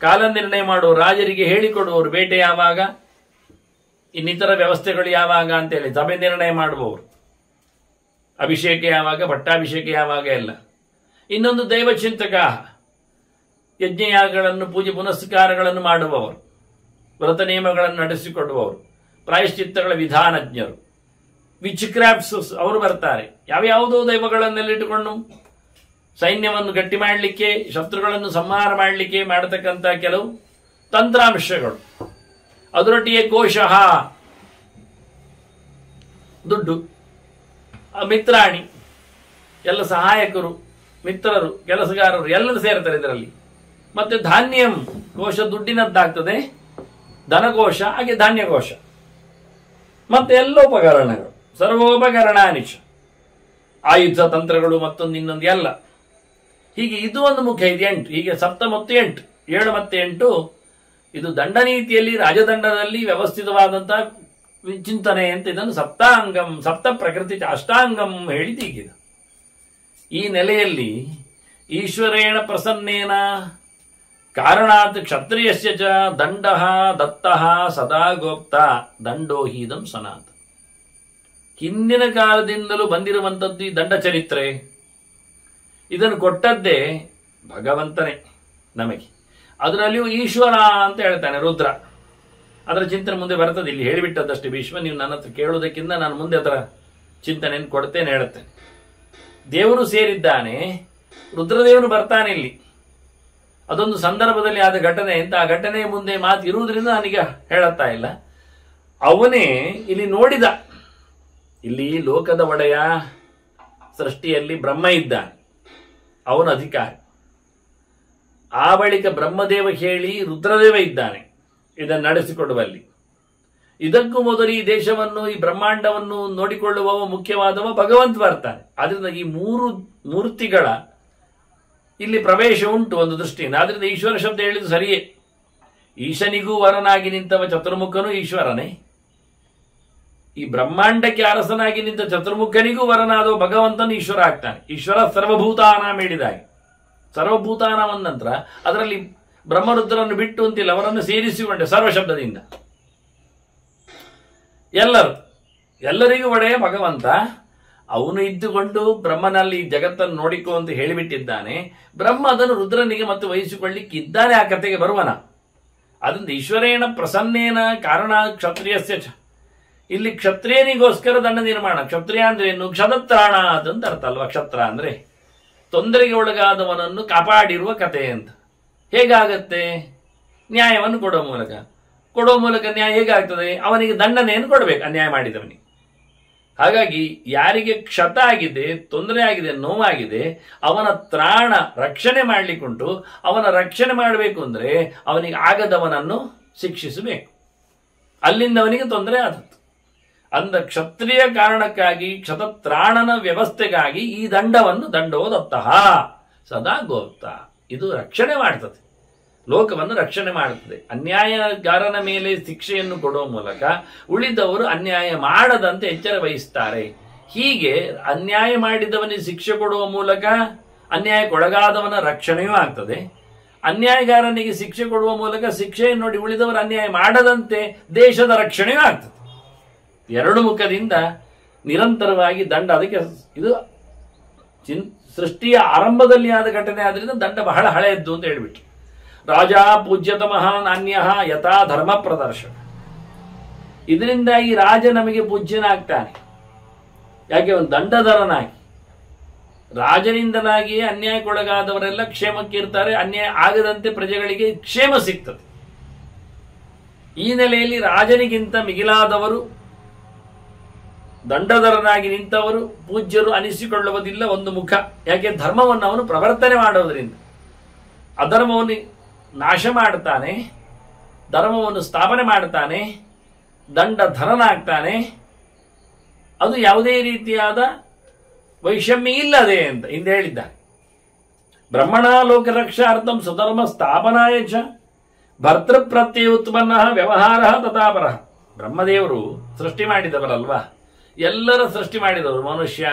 ಕಾಲ ನಿರ್ಣಯ ಮಾಡುವ, ರಾಜರಿಗೆ ಹೇಳಿಕೊಡುವವರು. ಬೇಟೆ ಯಾವಾಗ, ಇನ್ನಿತರ ವ್ಯವಸ್ಥೆಗಳು ಯಾವಾಗ ಅಂತೇಳಿ ಸಭೆ ನಿರ್ಣಯ ಮಾಡುವವರು. ಅಭಿಷೇಕ ಯಾವಾಗ, ಪಟ್ಟಾಭಿಷೇಕ ಯಾವಾಗ ಎಲ್ಲ. ಇನ್ನೊಂದು ದೈವಚಿಂತಕ, ಯಜ್ಞಯಾಗಗಳನ್ನು, ಪೂಜೆ ಪುನಸ್ಕಾರಗಳನ್ನು ಮಾಡುವವರು, ವ್ರತ ನಿಯಮಗಳನ್ನು ನಡೆಸಿಕೊಡುವವರು, ಪ್ರಾಯಶ್ಚಿತ್ತಗಳ ವಿಧಾನಜ್ಞರು, ವಿಚ್ ಕ್ರಾಫ್ಟ್ಸ್ ಅವರು ಬರ್ತಾರೆ. ಯಾವ್ಯಾವುದೋ ದೈವಗಳನ್ನೆಲ್ಲಿಟ್ಟುಕೊಂಡು ಸೈನ್ಯವನ್ನು ಗಟ್ಟಿ ಮಾಡಲಿಕ್ಕೆ, ಶತ್ರುಗಳನ್ನು ಸಂಹಾರ ಮಾಡಲಿಕ್ಕೆ ಮಾಡತಕ್ಕಂಥ ಕೆಲವು ತಂತ್ರಾಂಶಗಳು. ಅದರೊಟ್ಟಿಗೆ ಕೋಶಃ, ದುಡ್ಡು, ಮಿತ್ರಾಣಿ, ಎಲ್ಲ ಸಹಾಯಕರು, ಮಿತ್ರರು, ಕೆಲಸಗಾರರು ಎಲ್ಲರೂ ಸೇರ್ತಾರೆ ಇದರಲ್ಲಿ. ಮತ್ತೆ ಧಾನ್ಯಂ, ಕೋಶ ದುಡ್ಡಿನದ್ದಾಗ್ತದೆ, ಧನಕೋಶ, ಹಾಗೆ ಧಾನ್ಯಕೋಶ, ಮತ್ತೆ ಎಲ್ಲ ಉಪಕರಣಗಳು, ಸರ್ವೋಪಕರಣಾನಿಚ, ಆಯುಧ ತಂತ್ರಗಳು, ಮತ್ತೊಂದು ಇನ್ನೊಂದು ಎಲ್ಲ. ಹೀಗೆ ಇದು ಒಂದು ಮುಖ್ಯ. ಇದು 8. ಹೀಗೆ 7 ಮತ್ತು 8, 7 ಮತ್ತು 8 ಇದು ದಂಡನೀತಿಯಲ್ಲಿ, ರಾಜದಂಡದಲ್ಲಿ ವ್ಯವಸ್ಥಿತವಾದಂತಹ ಚಿಂತನೆ ಅಂತ. ಇದನ್ನು ಸಪ್ತಾಂಗಂ, ಸಪ್ತ ಪ್ರಕೃತಿ ಅಷ್ಟಾಂಗಂ ಹೇಳಿ ತೀಗಿದೆ. ಈ ನೆಲೆಯಲ್ಲಿ ಈಶ್ವರೇಣ ಪ್ರಸನ್ನೇನ ಕಾರಣಾತ್ ಕ್ಷತ್ರಿಯಸ್ಯ ಚ ದಂಡಃ ದತ್ತಃ ಸದಾ ಗೋಪ್ತ ದಂಡೋ ಹೀದಂ ಸನಾತ. ಹಿಂದಿನ ಕಾಲದಿಂದಲೂ ಬಂದಿರುವಂಥದ್ದು ಈ ದಂಡ ಚರಿತ್ರೆ. ಇದನ್ನು ಕೊಟ್ಟದ್ದೇ ಭಗವಂತನೇ ನಮಗೆ. ಅದರಲ್ಲಿಯೂ ಈಶ್ವರ ಅಂತ ಹೇಳ್ತಾನೆ ರುದ್ರ. ಅದರ ಚಿಂತನೆ ಮುಂದೆ ಬರ್ತದೆ. ಇಲ್ಲಿ ಹೇಳಿಬಿಟ್ಟದ್ದಷ್ಟೇ ಭೀಷ್ಮ. ನೀವು ನನ್ನ ಹತ್ರ ಕೇಳುವುದಕ್ಕಿಂತ ನಾನು ಮುಂದೆ ಅದರ ಚಿಂತನೆಯನ್ನು ಕೊಡ್ತೇನೆ, ಹೇಳುತ್ತೇನೆ. ದೇವರು ಸೇರಿದ್ದಾನೆ, ರುದ್ರದೇವನು ಬರ್ತಾನೆ ಇಲ್ಲಿ. ಅದೊಂದು ಸಂದರ್ಭದಲ್ಲಿ ಆದ ಘಟನೆ ಅಂತ. ಆ ಘಟನೆಯ ಮುಂದೆ ಮಾತು ಇರುವುದರಿಂದ ನಾನೀಗ ಹೇಳುತ್ತಾ ಇಲ್ಲ. ಅವನೇ ಇಲ್ಲಿ ನೋಡಿದ. ಇಲ್ಲಿ ಲೋಕದ ಒಡೆಯ, ಸೃಷ್ಟಿಯಲ್ಲಿ ಬ್ರಹ್ಮ ಇದ್ದಾನೆ, ಅವನ ಅಧಿಕಾರಿ. ಆ ಬಳಿಕ ಬ್ರಹ್ಮದೇವ ಹೇಳಿ ರುದ್ರದೇವ ಇದ್ದಾನೆ ಇದನ್ನು ನಡೆಸಿಕೊಡುವಲ್ಲಿ. ಇದಕ್ಕೂ ಮೊದಲು ಈ ದೇಶವನ್ನು, ಈ ಬ್ರಹ್ಮಾಂಡವನ್ನು ನೋಡಿಕೊಳ್ಳುವವ ಮುಖ್ಯವಾದವ ಭಗವಂತ ಬರ್ತಾನೆ. ಆದ್ರಿಂದ ಈ 3 ಮೂರ್ತಿಗಳ ಇಲ್ಲಿ ಪ್ರವೇಶ ಉಂಟು ಒಂದು ದೃಷ್ಟಿಯಿಂದ. ಆದ್ರಿಂದ ಈಶ್ವರ ಶಬ್ದ ಹೇಳಿದ್ದು ಸರಿಯೇ. ಈಶನಿಗೂ ವರನಾಗಿ ನಿಂತವ ಚತುರ್ಮುಖನು ಈಶ್ವರನೇ. ಈ ಬ್ರಹ್ಮಾಂಡಕ್ಕೆ ಅರಸನಾಗಿ ನಿಂತ ಚತುರ್ಮುಖನಿಗೂ ವರನಾದವ ಭಗವಂತನು ಈಶ್ವರ ಆಗ್ತಾನೆ. ಈಶ್ವರ ಸರ್ವಭೂತಾನಾಂ ಹೇಳಿದಾಗೆ ಸರ್ವಭೂತಾನಾಂ ನಂತರ ಅದರಲ್ಲಿ ಬ್ರಹ್ಮರುದ್ರನ್ನು ಬಿಟ್ಟು ಅಂತಿಲ್ಲ, ಅವರನ್ನು ಸೇರಿಸಿಕೊಂಡೆ ಸರ್ವಶಬ್ದದಿಂದ. ಎಲ್ಲರಿಗೂ ಒಡೆಯ ಭಗವಂತ ಅವನು ಇದ್ದುಕೊಂಡು ಬ್ರಹ್ಮನಲ್ಲಿ ಜಗತ್ತನ್ನು ನೋಡಿಕೋ ಅಂತ ಹೇಳಿಬಿಟ್ಟಿದ್ದಾನೆ. ಬ್ರಹ್ಮ ಅದನ್ನು ರುದ್ರನಿಗೆ ಮತ್ತೆ ವಹಿಸಿಕೊಳ್ಳಿಕ್ಕಿದ್ದಾನೆ. ಆ ಕಥೆಗೆ ಬರುವನ. ಅದರಿಂದ ಈಶ್ವರೇಣ ಪ್ರಸನ್ನೇನ ಕಾರಣ ಕ್ಷತ್ರಿಯಸ್ಯ ಚ. ಇಲ್ಲಿ ಕ್ಷತ್ರಿಯನಿಗೋಸ್ಕರ ದಂಡ ನಿರ್ಮಾಣ. ಕ್ಷತ್ರಿಯ ಅಂದ್ರೆ ಏನು? ಕ್ಷತತ್ರಾಣ ಅದಂತ ಅರ್ಥ ಅಲ್ವಾ? ಕ್ಷತ್ರ ಅಂದ್ರೆ ತೊಂದರೆಗೆ ಒಳಗಾದವನನ್ನು ಕಾಪಾಡಿರುವ ಕಥೆ ಅಂತ. ಹೇಗಾಗತ್ತೆ? ನ್ಯಾಯವನ್ನು ಕೊಡೋ ಮೂಲಕ ನ್ಯಾಯ ಹೇಗಾಗ್ತದೆ? ಅವನಿಗೆ ದಂಡನೆಯನ್ನು ಕೊಡಬೇಕು ಅನ್ಯಾಯ ಮಾಡಿದವನಿಗೆ. ಹಾಗಾಗಿ ಯಾರಿಗೆ ಕ್ಷತ ಆಗಿದೆ, ತೊಂದರೆ ಆಗಿದೆ, ನೋವಾಗಿದೆ, ಅವನ ತ್ರಾಣ ರಕ್ಷಣೆ ಮಾಡಲಿಕ್ಕುಂಟು. ಅವನ ರಕ್ಷಣೆ ಮಾಡಬೇಕು ಅಂದ್ರೆ ಅವನಿಗೆ ಆಗದವನನ್ನು ಶಿಕ್ಷಿಸಬೇಕು. ಅಲ್ಲಿಂದ ಅವನಿಗೆ ತೊಂದರೆ ಆದದ್ದು. ಅಂದ ಕ್ಷತ್ರಿಯ ಕಾರಣಕ್ಕಾಗಿ, ಕ್ಷತತ್ರಾಣನ ವ್ಯವಸ್ಥೆಗಾಗಿ ಈ ದಂಡೋದತ್ತಃ ಸದಾ ಗೋಪ್ತ. ಇದು ರಕ್ಷಣೆ ಮಾಡ್ತದೆ, ಲೋಕವನ್ನು ರಕ್ಷಣೆ ಮಾಡುತ್ತದೆ. ಅನ್ಯಾಯಗಾರನ ಮೇಲೆ ಶಿಕ್ಷೆಯನ್ನು ಕೊಡುವ ಮೂಲಕ ಉಳಿದವರು ಅನ್ಯಾಯ ಮಾಡದಂತೆ ಎಚ್ಚರ ವಹಿಸ್ತಾರೆ. ಹೀಗೆ ಅನ್ಯಾಯ ಮಾಡಿದವನಿಗೆ ಶಿಕ್ಷೆ ಕೊಡುವ ಮೂಲಕ ಅನ್ಯಾಯಕ್ಕೊಳಗಾದವನ ರಕ್ಷಣೆಯೂ ಆಗ್ತದೆ. ಅನ್ಯಾಯಗಾರನಿಗೆ ಶಿಕ್ಷೆ ಕೊಡುವ ಮೂಲಕ ಶಿಕ್ಷೆಯನ್ನು ನೋಡಿ ಉಳಿದವರು ಅನ್ಯಾಯ ಮಾಡದಂತೆ ದೇಶದ ರಕ್ಷಣೆಯೂ ಆಗ್ತದೆ. ಎರಡು ಮುಖದಿಂದ ನಿರಂತರವಾಗಿ ದಂಡ. ಅದಕ್ಕೆ ಇದು ಸೃಷ್ಟಿಯ ಆರಂಭದಲ್ಲಿ ಆದ ಘಟನೆ ಆದ್ರಿಂದ ದಂಡ ಬಹಳ ಹಳೆಯದ್ದು ಅಂತ ಹೇಳಿಬಿಟ್ಟು. ರಾಜ ಪೂಜ್ಯತಮಃ ನಾಣ್ಯ ಯಥಾ ಧರ್ಮ ಪ್ರದರ್ಶನ. ಇದರಿಂದಾಗಿ ರಾಜ ನಮಗೆ ಪೂಜ್ಯನಾಗ್ತಾನೆ. ಯಾಕೆ? ಒಂದು ದಂಡಧರನಾಗಿ, ರಾಜನಿಂದನಾಗಿಯೇ ಅನ್ಯಾಯಕ್ಕೊಳಗಾದವರೆಲ್ಲ ಕ್ಷೇಮಕ್ಕೆ ಇರ್ತಾರೆ. ಅನ್ಯಾಯ ಆಗದಂತೆ ಪ್ರಜೆಗಳಿಗೆ ಕ್ಷೇಮ ಸಿಗ್ತದೆ. ಈ ನೆಲೆಯಲ್ಲಿ ರಾಜನಿಗಿಂತ ಮಿಗಿಲಾದವರು, ದಂಡಧರನಾಗಿ ನಿಂತವರು ಪೂಜ್ಯರು ಅನಿಸಿಕೊಳ್ಳುವುದಿಲ್ಲ ಒಂದು ಮುಖ. ಯಾಕೆ? ಧರ್ಮವನ್ನು ಅವನು ಪ್ರವರ್ತನೆ ಮಾಡೋದ್ರಿಂದ. ಅಧರ್ಮವನ್ನು ನಾಶ ಮಾಡ್ತಾನೆ, ಧರ್ಮವನ್ನು ಸ್ಥಾಪನೆ ಮಾಡ್ತಾನೆ, ದಂಡಧರನಾಗ್ತಾನೆ. ಅದು ಯಾವುದೇ ರೀತಿಯಾದ ವೈಷಮ್ಯ ಇಲ್ಲದೆ ಅಂತ ಹಿಂದೆ ಹೇಳಿದ್ದಾರೆ. ಬ್ರಹ್ಮಣ ಲೋಕ ರಕ್ಷಾರ್ಥಂ ಸ್ವಧರ್ಮ ಸ್ಥಾಪನಾಯ ಚ ಭರ್ತೃ ಪ್ರತ್ಯಯ ಉತ್ಪನ್ನ ವ್ಯವಹಾರ ತಥಾಪರ. ಬ್ರಹ್ಮದೇವರು ಸೃಷ್ಟಿ ಮಾಡಿದವರಲ್ವಾ? ಎಲ್ಲರ ಸೃಷ್ಟಿ ಮಾಡಿದವರು. ಮನುಷ್ಯ,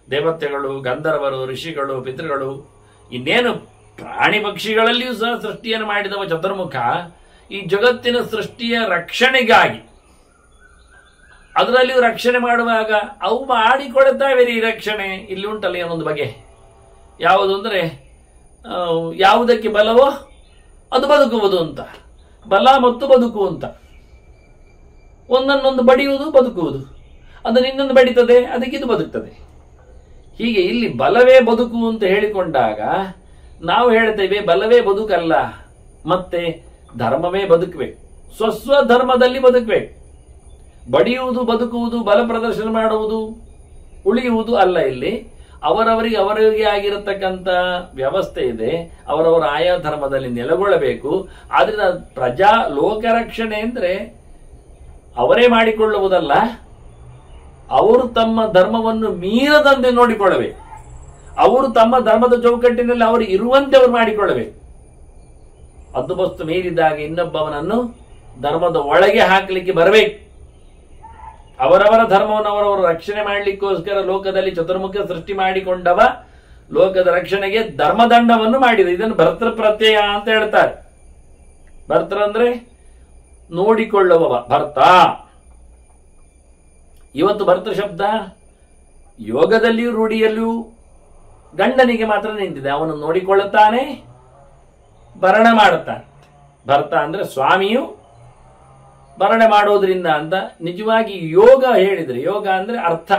ದೇವತೆಗಳು, ಗಂಧರ್ವರು, ಋಷಿಗಳು, ಪಿತೃಗಳು, ಇನ್ನೇನು ಪ್ರಾಣಿ ಪಕ್ಷಿಗಳಲ್ಲಿಯೂ ಸಹ ಸೃಷ್ಟಿಯನ್ನು ಮಾಡಿದವ ಚತುರ್ಮುಖ. ಈ ಜಗತ್ತಿನ ಸೃಷ್ಟಿಯ ರಕ್ಷಣೆಗಾಗಿ, ಅದರಲ್ಲಿಯೂ ರಕ್ಷಣೆ ಮಾಡುವಾಗ ಅವು ಮಾಡಿಕೊಳ್ತಾವೆ ಈ ರಕ್ಷಣೆ. ಇಲ್ಲಿ ಉಂಟಲ್ಲ ಏನೊಂದು ಬಗೆ. ಯಾವುದು ಅಂದರೆ ಯಾವುದಕ್ಕೆ ಬಲವೋ ಅದು ಬದುಕುವುದು ಅಂತ. ಬಲ ಮತ್ತು ಬದುಕು ಅಂತ. ಒಂದನ್ನೊಂದು ಬಡಿಯುವುದು, ಬದುಕುವುದು. ಅದನ್ನು ಇನ್ನೊಂದು ಬಡಿತದೆ, ಅದಕ್ಕೆ ಇದು ಬದುಕ್ತದೆ. ಹೀಗೆ ಇಲ್ಲಿ ಬಲವೇ ಬದುಕು ಅಂತ ಹೇಳಿಕೊಂಡಾಗ ನಾವು ಹೇಳ್ತೇವೆ ಬಲವೇ ಬದುಕಲ್ಲ, ಮತ್ತೆ ಧರ್ಮವೇ ಬದುಕಬೇಕು. ಸ್ವಸ್ವ ಧರ್ಮದಲ್ಲಿ ಬದುಕಬೇಕು. ಬಡಿಯುವುದು, ಬದುಕುವುದು, ಬಲ ಪ್ರದರ್ಶನ ಮಾಡುವುದು, ಉಳಿಯುವುದು ಅಲ್ಲ. ಇಲ್ಲಿ ಅವರವರಿಗೆ ಆಗಿರತಕ್ಕಂಥ ವ್ಯವಸ್ಥೆ ಇದೆ. ಅವರವರ ಆಯಾ ಧರ್ಮದಲ್ಲಿ ನೆಲೆಗೊಳ್ಳಬೇಕು. ಆದ್ರಿಂದ ಪ್ರಜಾ ಲೋಕರಕ್ಷಣೆ ಅಂದ್ರೆ ಅವರೇ ಮಾಡಿಕೊಳ್ಳುವುದಲ್ಲ, ಅವರು ತಮ್ಮ ಧರ್ಮವನ್ನು ಮೀರದಂತೆ ನೋಡಿಕೊಳ್ಳಬೇಕು. ಅವರು ತಮ್ಮ ಧರ್ಮದ ಚೌಕಟ್ಟಿನಲ್ಲಿ ಅವರು ಇರುವಂತೆ ಅವರು ಮಾಡಿಕೊಳ್ಳಬೇಕು. ಅದು ಬಸ್ತು ಮೀರಿದಾಗ ಇನ್ನೊಬ್ಬವನನ್ನು ಧರ್ಮದ ಒಳಗೆ ಹಾಕಲಿಕ್ಕೆ ಬರಬೇಕು. ಅವರವರ ಧರ್ಮವನ್ನು ಅವರವರು ರಕ್ಷಣೆ ಮಾಡಲಿಕ್ಕೋಸ್ಕರ ಲೋಕದಲ್ಲಿ ಚತುರ್ಮುಖ ಸೃಷ್ಟಿ ಮಾಡಿಕೊಂಡವ ಲೋಕದ ರಕ್ಷಣೆಗೆ ಧರ್ಮದಂಡವನ್ನು ಮಾಡಿದ. ಇದನ್ನು ಭರ್ತೃ ಪ್ರತ್ಯಯ ಅಂತ ಹೇಳ್ತಾರೆ. ಭರ್ತೃ ಅಂದ್ರೆ ನೋಡಿಕೊಳ್ಳುವವ, ಭರ್ತ. ಇವತ್ತು ಭರ್ತೃ ಶಬ್ದ ಯೋಗದಲ್ಲಿಯೂ ರೂಢಿಯಲ್ಲಿಯೂ ಗಂಡನಿಗೆ ಮಾತ್ರ ನಿಂತಿದೆ. ಅವನು ನೋಡಿಕೊಳ್ಳುತ್ತಾನೆ, ಭರಣ ಮಾಡುತ್ತಾನೆ. ಭರ್ತ ಅಂದ್ರೆ ಸ್ವಾಮಿಯು ಭರಣೆ ಮಾಡೋದ್ರಿಂದ ಅಂತ. ನಿಜವಾಗಿ ಯೋಗ ಹೇಳಿದ್ರೆ, ಯೋಗ ಅಂದ್ರೆ ಅರ್ಥ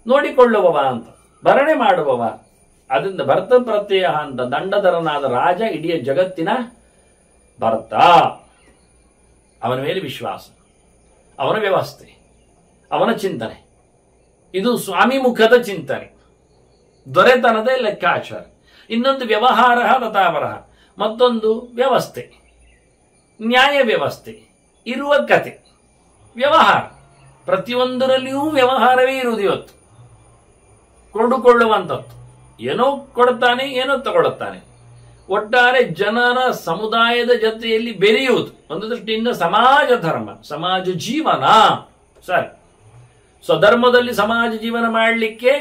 ನೋಡಿಕೊಳ್ಳುವವ ಅಂತ, ಭರಣೆ ಮಾಡುವವ. ಅದರಿಂದ ಭರ್ತ ಪ್ರತ್ಯಯ ಅಂತ. ದಂಡಧರನಾದ ರಾಜ ಇಡೀ ಜಗತ್ತಿನ ಭರ್ತ. ಅವನ ಮೇಲೆ ವಿಶ್ವಾಸ, ಅವನ ವ್ಯವಸ್ಥೆ, ಅವನ ಚಿಂತನೆ. ಇದು ಸ್ವಾಮಿ ಮುಖದ ಚಿಂತನೆ, ದೊರೆತನದ ಲೆಕ್ಕಾಚಾರ. ಇನ್ನೊಂದು ವ್ಯವಹಾರ ತಥಾಪರ, ಮತ್ತೊಂದು ವ್ಯವಸ್ಥೆ, ನ್ಯಾಯ ವ್ಯವಸ್ಥೆ ಇರುವ ಕತೆ. ವ್ಯವಹಾರ ಪ್ರತಿಯೊಂದರಲ್ಲಿಯೂ ವ್ಯವಹಾರವೇ ಇರುವುದು. ಇವತ್ತು ಕೊಂಡುಕೊಳ್ಳುವಂಥದ್ದು. ಏನೋ ಕೊಡುತ್ತಾನೆ, ಏನೋ ತಗೊಳ್ಳುತ್ತಾನೆ. ಒಟ್ಟಾರೆ ಜನರ ಸಮುದಾಯದ ಜೊತೆಯಲ್ಲಿ ಬೆರೆಯುವುದು. ಒಂದು ದೃಷ್ಟಿಯಿಂದ ಸಮಾಜ ಧರ್ಮ, ಸಮಾಜ ಜೀವನ. ಸರಿ, ಸ್ವಧರ್ಮದಲ್ಲಿ ಸಮಾಜ ಜೀವನ ಮಾಡಲಿಕ್ಕೆ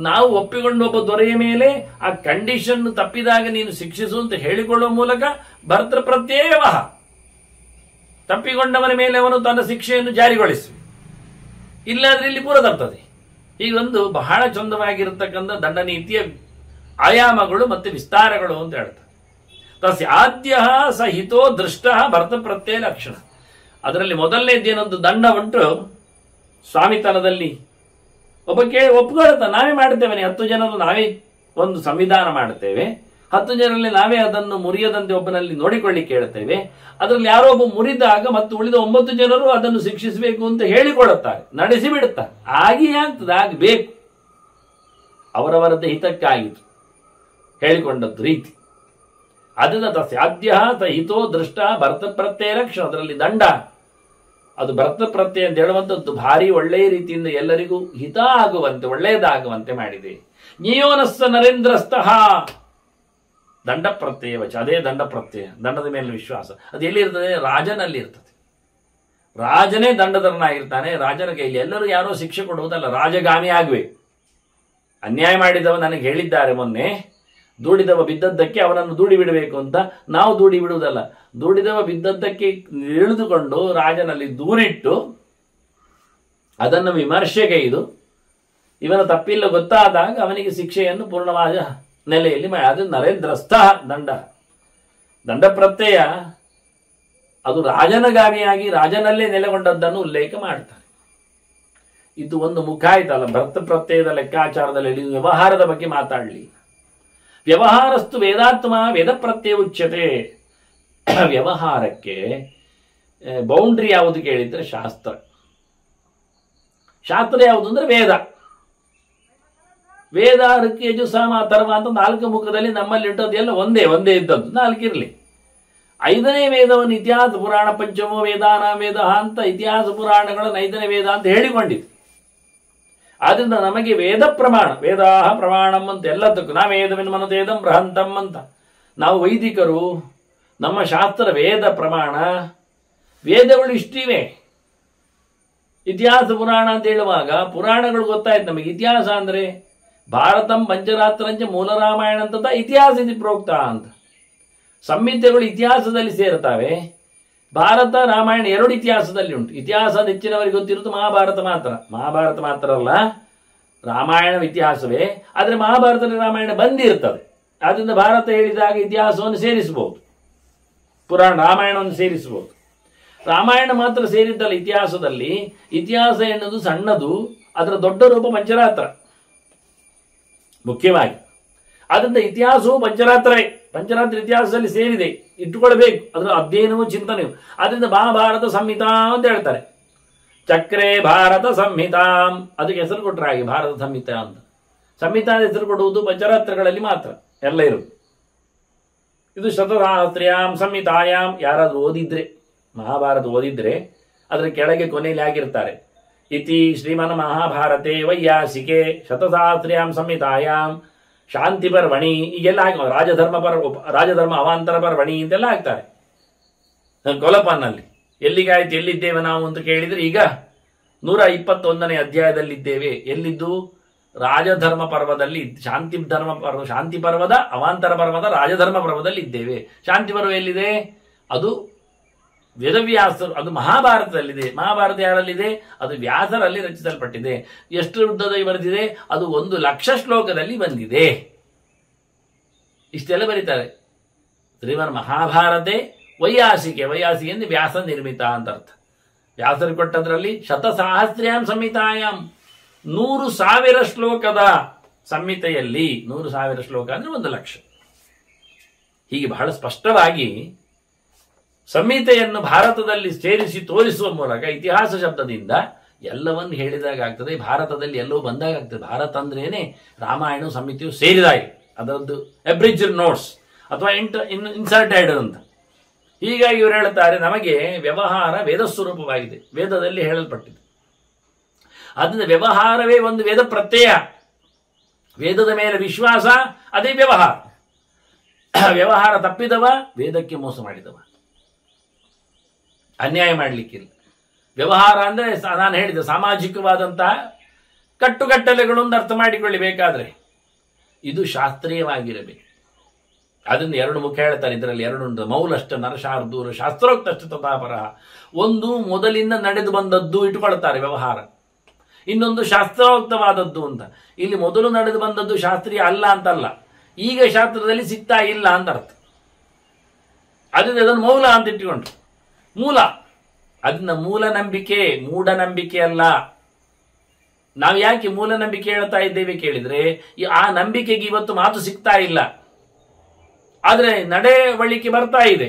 ನಾವು ಒಪ್ಪಿಕೊಂಡು ಒಬ್ಬ ದೊರೆಯ ಮೇಲೆ ಆ ಕಂಡೀಷನ್ ತಪ್ಪಿದಾಗ ನೀನು ಶಿಕ್ಷಿಸು ಅಂತ ಹೇಳಿಕೊಳ್ಳುವ ಮೂಲಕ ಭರ್ತೃ ಪ್ರತ್ಯಯ ತಪ್ಪಿಕೊಂಡವನ ಮೇಲೆ ಅವನು ತನ್ನ ಶಿಕ್ಷೆಯನ್ನು ಜಾರಿಗೊಳಿಸಿ, ಇಲ್ಲಾದ್ರೆ ಇಲ್ಲಿ ಪೂರ ತಪ್ತದೆ. ಈಗೊಂದು ಬಹಳ ಚಂದವಾಗಿರತಕ್ಕಂಥ ದಂಡನೀತಿಯ ಆಯಾಮಗಳು ಮತ್ತು ವಿಸ್ತಾರಗಳು ಅಂತ ಹೇಳ್ತಾರೆ. ತಸ್ಯಾದ್ಯ ಸ ಹಿತೋ ದೃಷ್ಟ ಭರ್ತೃ ಪ್ರತ್ಯಯ ಲಕ್ಷಣ. ಅದರಲ್ಲಿ ಮೊದಲನೇದೇನೊಂದು ದಂಡ ಉಂಟು. ಸ್ವಾಮಿತನದಲ್ಲಿ ಒಬ್ಬ ಒಪ್ಕೊಳ್ತಾ ನಾವೇ ಮಾಡ್ತೇವೆ, 10 ಜನರು ನಾವೇ ಒಂದು ಸಂವಿಧಾನ ಮಾಡ್ತೇವೆ, 10 ಜನರಲ್ಲಿ ನಾವೇ ಅದನ್ನು ಮುರಿಯದಂತೆ ಒಬ್ಬನಲ್ಲಿ ನೋಡಿಕೊಳ್ಳಿಕ್ಕೆ ಹೇಳ್ತೇವೆ. ಅದರಲ್ಲಿ ಯಾರೋ ಒಬ್ಬ ಮುರಿದಾಗ ಮತ್ತು ಉಳಿದ 9 ಜನರು ಅದನ್ನು ಶಿಕ್ಷಿಸಬೇಕು ಅಂತ ಹೇಳಿಕೊಳ್ಳುತ್ತಾರೆ, ನಡೆಸಿ ಬಿಡುತ್ತಾರೆ. ಆಗಿಯೇ ಆಗ್ತದೆ, ಆಗಬೇಕು. ಅವರವರದ್ದೇ ಹಿತಕ್ಕಾಗಿತ್ತು ಹೇಳಿಕೊಂಡದ್ದು ರೀತಿ. ಅದನ್ನ ತಸ್ಯಾದ್ಯ ಸ ಹಿತೋ ದೃಷ್ಟ ಭರ್ತೃ ಪ್ರತ್ಯಯ ಲಕ್ಷಣ. ಅದರಲ್ಲಿ ದಂಡ ಅದು ಭರ್ತೃ ಪ್ರತ್ಯಯ ಅಂತ ಹೇಳುವಂಥದ್ದು ಭಾರಿ ಒಳ್ಳೆಯ ರೀತಿಯಿಂದ ಎಲ್ಲರಿಗೂ ಹಿತ ಆಗುವಂತೆ ಒಳ್ಳೆಯದಾಗುವಂತೆ ಮಾಡಿದೆ. ನಿಯೋನಸ್ಸ ನರೇಂದ್ರಸ್ತಃ ದಂಡ ಪ್ರತ್ಯಯ ವಚ. ಅದೇ ದಂಡ ಪ್ರತ್ಯಯ, ದಂಡದ ಮೇಲೆ ವಿಶ್ವಾಸ. ಅದು ಎಲ್ಲಿರ್ತದೆ? ರಾಜನಲ್ಲಿ ಇರ್ತದೆ. ರಾಜನೇ ದಂಡಧರನಾಗಿರ್ತಾನೆ. ರಾಜನ ಕೈಲಿ ಎಲ್ಲರೂ ಯಾರೋ ಶಿಕ್ಷೆ ಕೊಡುವುದಲ್ಲ, ರಾಜಗಾಮಿ ಆಗಬೇಕು. ಅನ್ಯಾಯ ಮಾಡಿದವ ನನಗೆ ಹೇಳಿದ್ದಾರೆ ಮೊನ್ನೆ, ದೂಡಿದವ ಬಿದ್ದದ್ದಕ್ಕೆ ಅವನನ್ನು ದೂಡಿ ಬಿಡಬೇಕು ಅಂತ. ನಾವು ದೂಡಿ ಬಿಡುವುದಲ್ಲ, ದೂಡಿದವ ಬಿದ್ದದ್ದಕ್ಕೆ ಇಳಿದುಕೊಂಡು ರಾಜನಲ್ಲಿ ದೂರಿಟ್ಟು ಅದನ್ನು ವಿಮರ್ಶೆಗೈದು ಇವನ ತಪ್ಪಿಲ್ಲ ಗೊತ್ತಾದಾಗ ಅವನಿಗೆ ಶಿಕ್ಷೆಯನ್ನು ಪೂರ್ಣವಾದ ನೆಲೆಯಲ್ಲಿ ಅದು ನರೇಂದ್ರಸ್ಥ ದಂಡ. ದಂಡ ಪ್ರತ್ಯಯ ಅದು ರಾಜನಗಾಮಿಯಾಗಿ ರಾಜನಲ್ಲೇ ನೆಲೆಗೊಂಡದ್ದನ್ನು ಉಲ್ಲೇಖ ಮಾಡ್ತಾರೆ. ಇದು ಒಂದು ಮುಖ ಆಯ್ತಲ್ಲ ಭರ್ತೃ ಪ್ರತ್ಯಯದ ಲೆಕ್ಕಾಚಾರದಲ್ಲಿ. ವ್ಯವಹಾರದ ಬಗ್ಗೆ ಮಾತಾಡಲಿ. ವ್ಯವಹಾರಸ್ತು ವೇದಾತ್ಮ ವೇದ ಪ್ರತ್ಯಯ ಉಚ್ಯತೆ. ವ್ಯವಹಾರಕ್ಕೆ ಬೌಂಡ್ರಿ ಯಾವುದು ಕೇಳಿದ್ರೆ ಶಾಸ್ತ್ರ. ಶಾಸ್ತ್ರ ಯಾವುದು ಅಂದ್ರೆ ವೇದ. ವೇದ ಋಕ್ ಯಜು ಸಾಮ ಅಥರ್ವ ಅಂತ 4 ಮುಖದಲ್ಲಿ ನಮ್ಮಲ್ಲಿ ಇಟ್ಟದ್ದು ಎಲ್ಲ ಒಂದೇ ಇದ್ದದ್ದು, 4 ಇರಲಿ. 5ನೇ ವೇದವನ್ನು ಇತಿಹಾಸ ಪುರಾಣ ಪಂಚಮೋ ವೇದಾನ ವೇದ ಅಂತ ಇತಿಹಾಸ ಪುರಾಣಗಳನ್ನು 5ನೇ ವೇದ ಅಂತ ಹೇಳಿಕೊಂಡಿತ್ತು. ಆದ್ರಿಂದ ನಮಗೆ ವೇದ ಪ್ರಮಾಣ, ವೇದಾಹ ಪ್ರಮಾಣಂ ಅಂತ ಎಲ್ಲದಕ್ಕೂ ನಾ ವೇದವಿನ್ಮನತೇದಂ ಬೃಹಂತಂ ಅಂತ. ನಾವು ವೈದಿಕರು, ನಮ್ಮ ಶಾಸ್ತ್ರ ವೇದ ಪ್ರಮಾಣ. ವೇದಗಳು ಇಷ್ಟಿವೆ. ಇತಿಹಾಸ ಪುರಾಣ ಅಂತ ಹೇಳುವಾಗ ಪುರಾಣಗಳು ಗೊತ್ತಾಯ್ತು ನಮಗೆ. ಇತಿಹಾಸ ಅಂದ್ರೆ ಭಾರತಂ ಪಂಚರಾತ್ರಂಚ ಮೂಲ ರಾಮಾಯಣ ಅಂತ ಇತಿಹಾಸ ಇದು ಪ್ರೋಕ್ತ ಅಂತ. ಸಂಹಿತೆಗಳು ಇತಿಹಾಸದಲ್ಲಿ ಸೇರುತ್ತವೆ. ಭಾರತ ರಾಮಾಯಣ 2 ಇತಿಹಾಸದಲ್ಲಿ ಉಂಟು. ಇತಿಹಾಸ ಹೆಚ್ಚಿನವರಿಗೆ ಗೊತ್ತಿರುವುದು ಮಹಾಭಾರತ ಮಾತ್ರ. ಮಹಾಭಾರತ ಮಾತ್ರ ಅಲ್ಲ, ರಾಮಾಯಣ ಇತಿಹಾಸವೇ. ಆದರೆ ಮಹಾಭಾರತದಲ್ಲಿ ರಾಮಾಯಣ ಬಂದಿರ್ತದೆ. ಆದ್ದರಿಂದ ಭಾರತ ಹೇಳಿದಾಗ ಇತಿಹಾಸವನ್ನು ಸೇರಿಸಬಹುದು, ಪುರಾಣ ರಾಮಾಯಣವನ್ನು ಸೇರಿಸಬಹುದು. ರಾಮಾಯಣ ಮಾತ್ರ ಸೇರಿದ್ದಲ್ಲ ಇತಿಹಾಸದಲ್ಲಿ. ಇತಿಹಾಸ ಎನ್ನುವುದು ಸಣ್ಣದು, ಅದರ ದೊಡ್ಡ ರೂಪ ಪಂಚರಾತ್ರ ಮುಖ್ಯವಾಗಿ. ಆದ್ದರಿಂದ ಇತಿಹಾಸವು ಪಂಚರಾತ್ರವೇ. ಪಂಚರಾತ್ರ ಇತಿಹಾಸದಲ್ಲಿ ಸೇರಿದೆ, ಇಟ್ಟುಕೊಳ್ಬೇಕು. ಅದರ ಅಧ್ಯಯನವೂ ಚಿಂತನೆಯು. ಆದ್ದರಿಂದ ಮಹಾಭಾರತ ಸಂಹಿತಾ ಅಂತ ಹೇಳ್ತಾರೆ. ಚಕ್ರೇ ಭಾರತ ಸಂಹಿತಾಂ ಅದಕ್ಕೆ ಹೆಸರು ಕೊಟ್ಟರೆ ಹಾಗೆ ಭಾರತ ಸಂಹಿತಾ ಅಂತ. ಸಂಹಿತಾ ಹೆಸರು ಕೊಡುವುದು ಪಂಚರಾತ್ರಗಳಲ್ಲಿ ಮಾತ್ರ ಎಲ್ಲ ಇರುವುದು. ಇದು ಶತಸಹಸ್ರ್ಯಾಂ ಸಂಹಿತಾಯಾಮ್. ಯಾರಾದ್ರೂ ಓದಿದ್ರೆ, ಮಹಾಭಾರತ ಓದಿದ್ರೆ ಅದರ ಕೆಳಗೆ ಕೊನೆಯಲ್ಲಿ ಆಗಿರ್ತಾರೆ ಇತಿ ಶ್ರೀಮನ್ ಮಹಾಭಾರತೆ ವೈಯಾಸಿಕೆ ಶತಸಹಸ್ರ್ಯಾಂ ಸಂಹಿತಾಯಾಂ ಶಾಂತಿ ಪರ್ವಣಿ. ಈಗೆಲ್ಲ ಹಾಕಿ ರಾಜಧರ್ಮ ಅವಾಂತರ ಪರ್ವಣಿ ಅಂತೆಲ್ಲ ಹಾಕ್ತಾರೆ ಕೊಲಪನಲ್ಲಿ. ಎಲ್ಲಿಗಾಯ್ತು, ಎಲ್ಲಿದ್ದೇವೆ ನಾವು ಅಂತ ಕೇಳಿದ್ರೆ ಈಗ 121ನೇ ಅಧ್ಯಾಯದಲ್ಲಿದ್ದೇವೆ. ಎಲ್ಲಿದ್ದು? ರಾಜಧರ್ಮ ಪರ್ವದಲ್ಲಿ. ಶಾಂತಿ ಪರ್ವದ ಅವಾಂತರ ಪರ್ವದ ರಾಜಧರ್ಮ ಪರ್ವದಲ್ಲಿ ಇದ್ದೇವೆ. ಶಾಂತಿ ಪರ್ವ ಎಲ್ಲಿದೆ? ಅದು ವೇದವ್ಯಾಸರು, ಅದು ಮಹಾಭಾರತದಲ್ಲಿದೆ. ಮಹಾಭಾರತ ಯಾರಲ್ಲಿದೆ? ಅದು ವ್ಯಾಸರಲ್ಲಿ ರಚಿಸಲ್ಪಟ್ಟಿದೆ. ಎಷ್ಟು ಉದ್ದದಲ್ಲಿ ಬರೆದಿದೆ? ಅದು 1,00,000 ಶ್ಲೋಕದಲ್ಲಿ ಬಂದಿದೆ. ಇಷ್ಟೆಲ್ಲ ಬರೀತಾರೆ. ಶ್ರೀಮನ್ ಮಹಾಭಾರತೆ ವೈಯಾಸಿಕೆ. ವೈಯಾಸಿಕೆ ಅಂದ್ರೆ ವ್ಯಾಸ ನಿರ್ಮಿತ ಅಂತ ಅರ್ಥ. ವ್ಯಾಸರು ಕೊಟ್ಟದ್ರಲ್ಲಿ ಶತಸಹಸ್ರ್ಯಾಂ ಸಂಹಿತಾಯಾಮ್ 100,000 ಶ್ಲೋಕದ ಸಂಹಿತೆಯಲ್ಲಿ 100,000 ಶ್ಲೋಕ ಅಂದ್ರೆ 1,00,000. ಹೀಗೆ ಬಹಳ ಸ್ಪಷ್ಟವಾಗಿ ಸಂಹಿತೆಯನ್ನು ಭಾರತದಲ್ಲಿ ಸೇರಿಸಿ ತೋರಿಸುವ ಮೂಲಕ ಇತಿಹಾಸ ಶಬ್ದದಿಂದ ಎಲ್ಲವನ್ನು ಹೇಳಿದಾಗ ಆಗ್ತದೆ. ಭಾರತದಲ್ಲಿ ಎಲ್ಲವೂ ಬಂದಾಗ ಆಗ್ತದೆ. ಭಾರತ ಅಂದ್ರೇನೆ ರಾಮಾಯಣ ಸಂಹಿತೆಯು ಸೇರಿದಾಗೆ, ಅದರದ್ದು ಅಬ್ರಿಜ್ಡ್ ನೋಟ್ಸ್ ಅಥವಾ ಇನ್ಸರ್ಟೆಡ್ ಅಂತ. ಹೀಗಾಗಿ ಇವರು ಹೇಳುತ್ತಾರೆ, ನಮಗೆ ವ್ಯವಹಾರ ವೇದ ಸ್ವರೂಪವಾಗಿದೆ, ವೇದದಲ್ಲಿ ಹೇಳಲ್ಪಟ್ಟಿದೆ. ಆದ್ದರಿಂದ ವ್ಯವಹಾರವೇ ಒಂದು ವೇದ ಪ್ರತ್ಯಯ. ವೇದದ ಮೇಲೆ ವಿಶ್ವಾಸ, ಅದೇ ವ್ಯವಹಾರ. ವ್ಯವಹಾರ ತಪ್ಪಿದವ ವೇದಕ್ಕೆ ಮೋಸ ಮಾಡಿದವ, ಅನ್ಯಾಯ ಮಾಡಲಿಕ್ಕಿಲ್ಲ. ವ್ಯವಹಾರ ಅಂದ್ರೆ ನಾನು ಹೇಳಿದೆ ಸಾಮಾಜಿಕವಾದಂತಹ ಕಟ್ಟುಕಟ್ಟಲೆಗಳು ಅಂತ ಅರ್ಥ ಮಾಡಿಕೊಳ್ಳಿ ಬೇಕಾದ್ರೆ. ಇದು ಶಾಸ್ತ್ರೀಯವಾಗಿರಬೇಕು. ಅದನ್ನು ಎರಡು ಮುಖ ಹೇಳ್ತಾರೆ ಇದರಲ್ಲಿ, ಎರಡುಂಟು. ಮೌಲಷ್ಟ ನರಶಾರ್ದೂರ ಶಾಸ್ತ್ರೋಕ್ತಷ್ಟ ತಥಾಪರಃ. ಒಂದು ಮೊದಲಿಂದ ನಡೆದು ಬಂದದ್ದು ಇಟ್ಟುಕೊಳ್ತಾರೆ ವ್ಯವಹಾರ, ಇನ್ನೊಂದು ಶಾಸ್ತ್ರೋಕ್ತವಾದದ್ದು ಅಂತ. ಇಲ್ಲಿ ಮೊದಲು ನಡೆದು ಬಂದದ್ದು ಶಾಸ್ತ್ರೀಯ ಅಲ್ಲ ಅಂತಲ್ಲ, ಈಗ ಶಾಸ್ತ್ರದಲ್ಲಿ ಸಿಗ್ತಾ ಇಲ್ಲ ಅಂತ ಅರ್ಥ. ಅದನ್ನು ಮೌಲ ಅಂತ ಇಟ್ಟುಕೊಂಡ್ರು. ಮೂಲ ಅದನ್ನ ಮೂಲನಂಬಿಕೆ, ಮೂಢನಂಬಿಕೆ ಅಲ್ಲ. ನಾವು ಯಾಕೆ ಮೂಲನಂಬಿಕೆ ಹೇಳ್ತಾ ಇದ್ದೇವೆ ಕೇಳಿದ್ರೆ, ಆ ನಂಬಿಕೆಗೆ ಇವತ್ತು ಮಾತು ಸಿಗ್ತಾ ಇಲ್ಲ, ಆದ್ರೆ ನಡೆವಳಿಕೆ ಬರ್ತಾ ಇದೆ.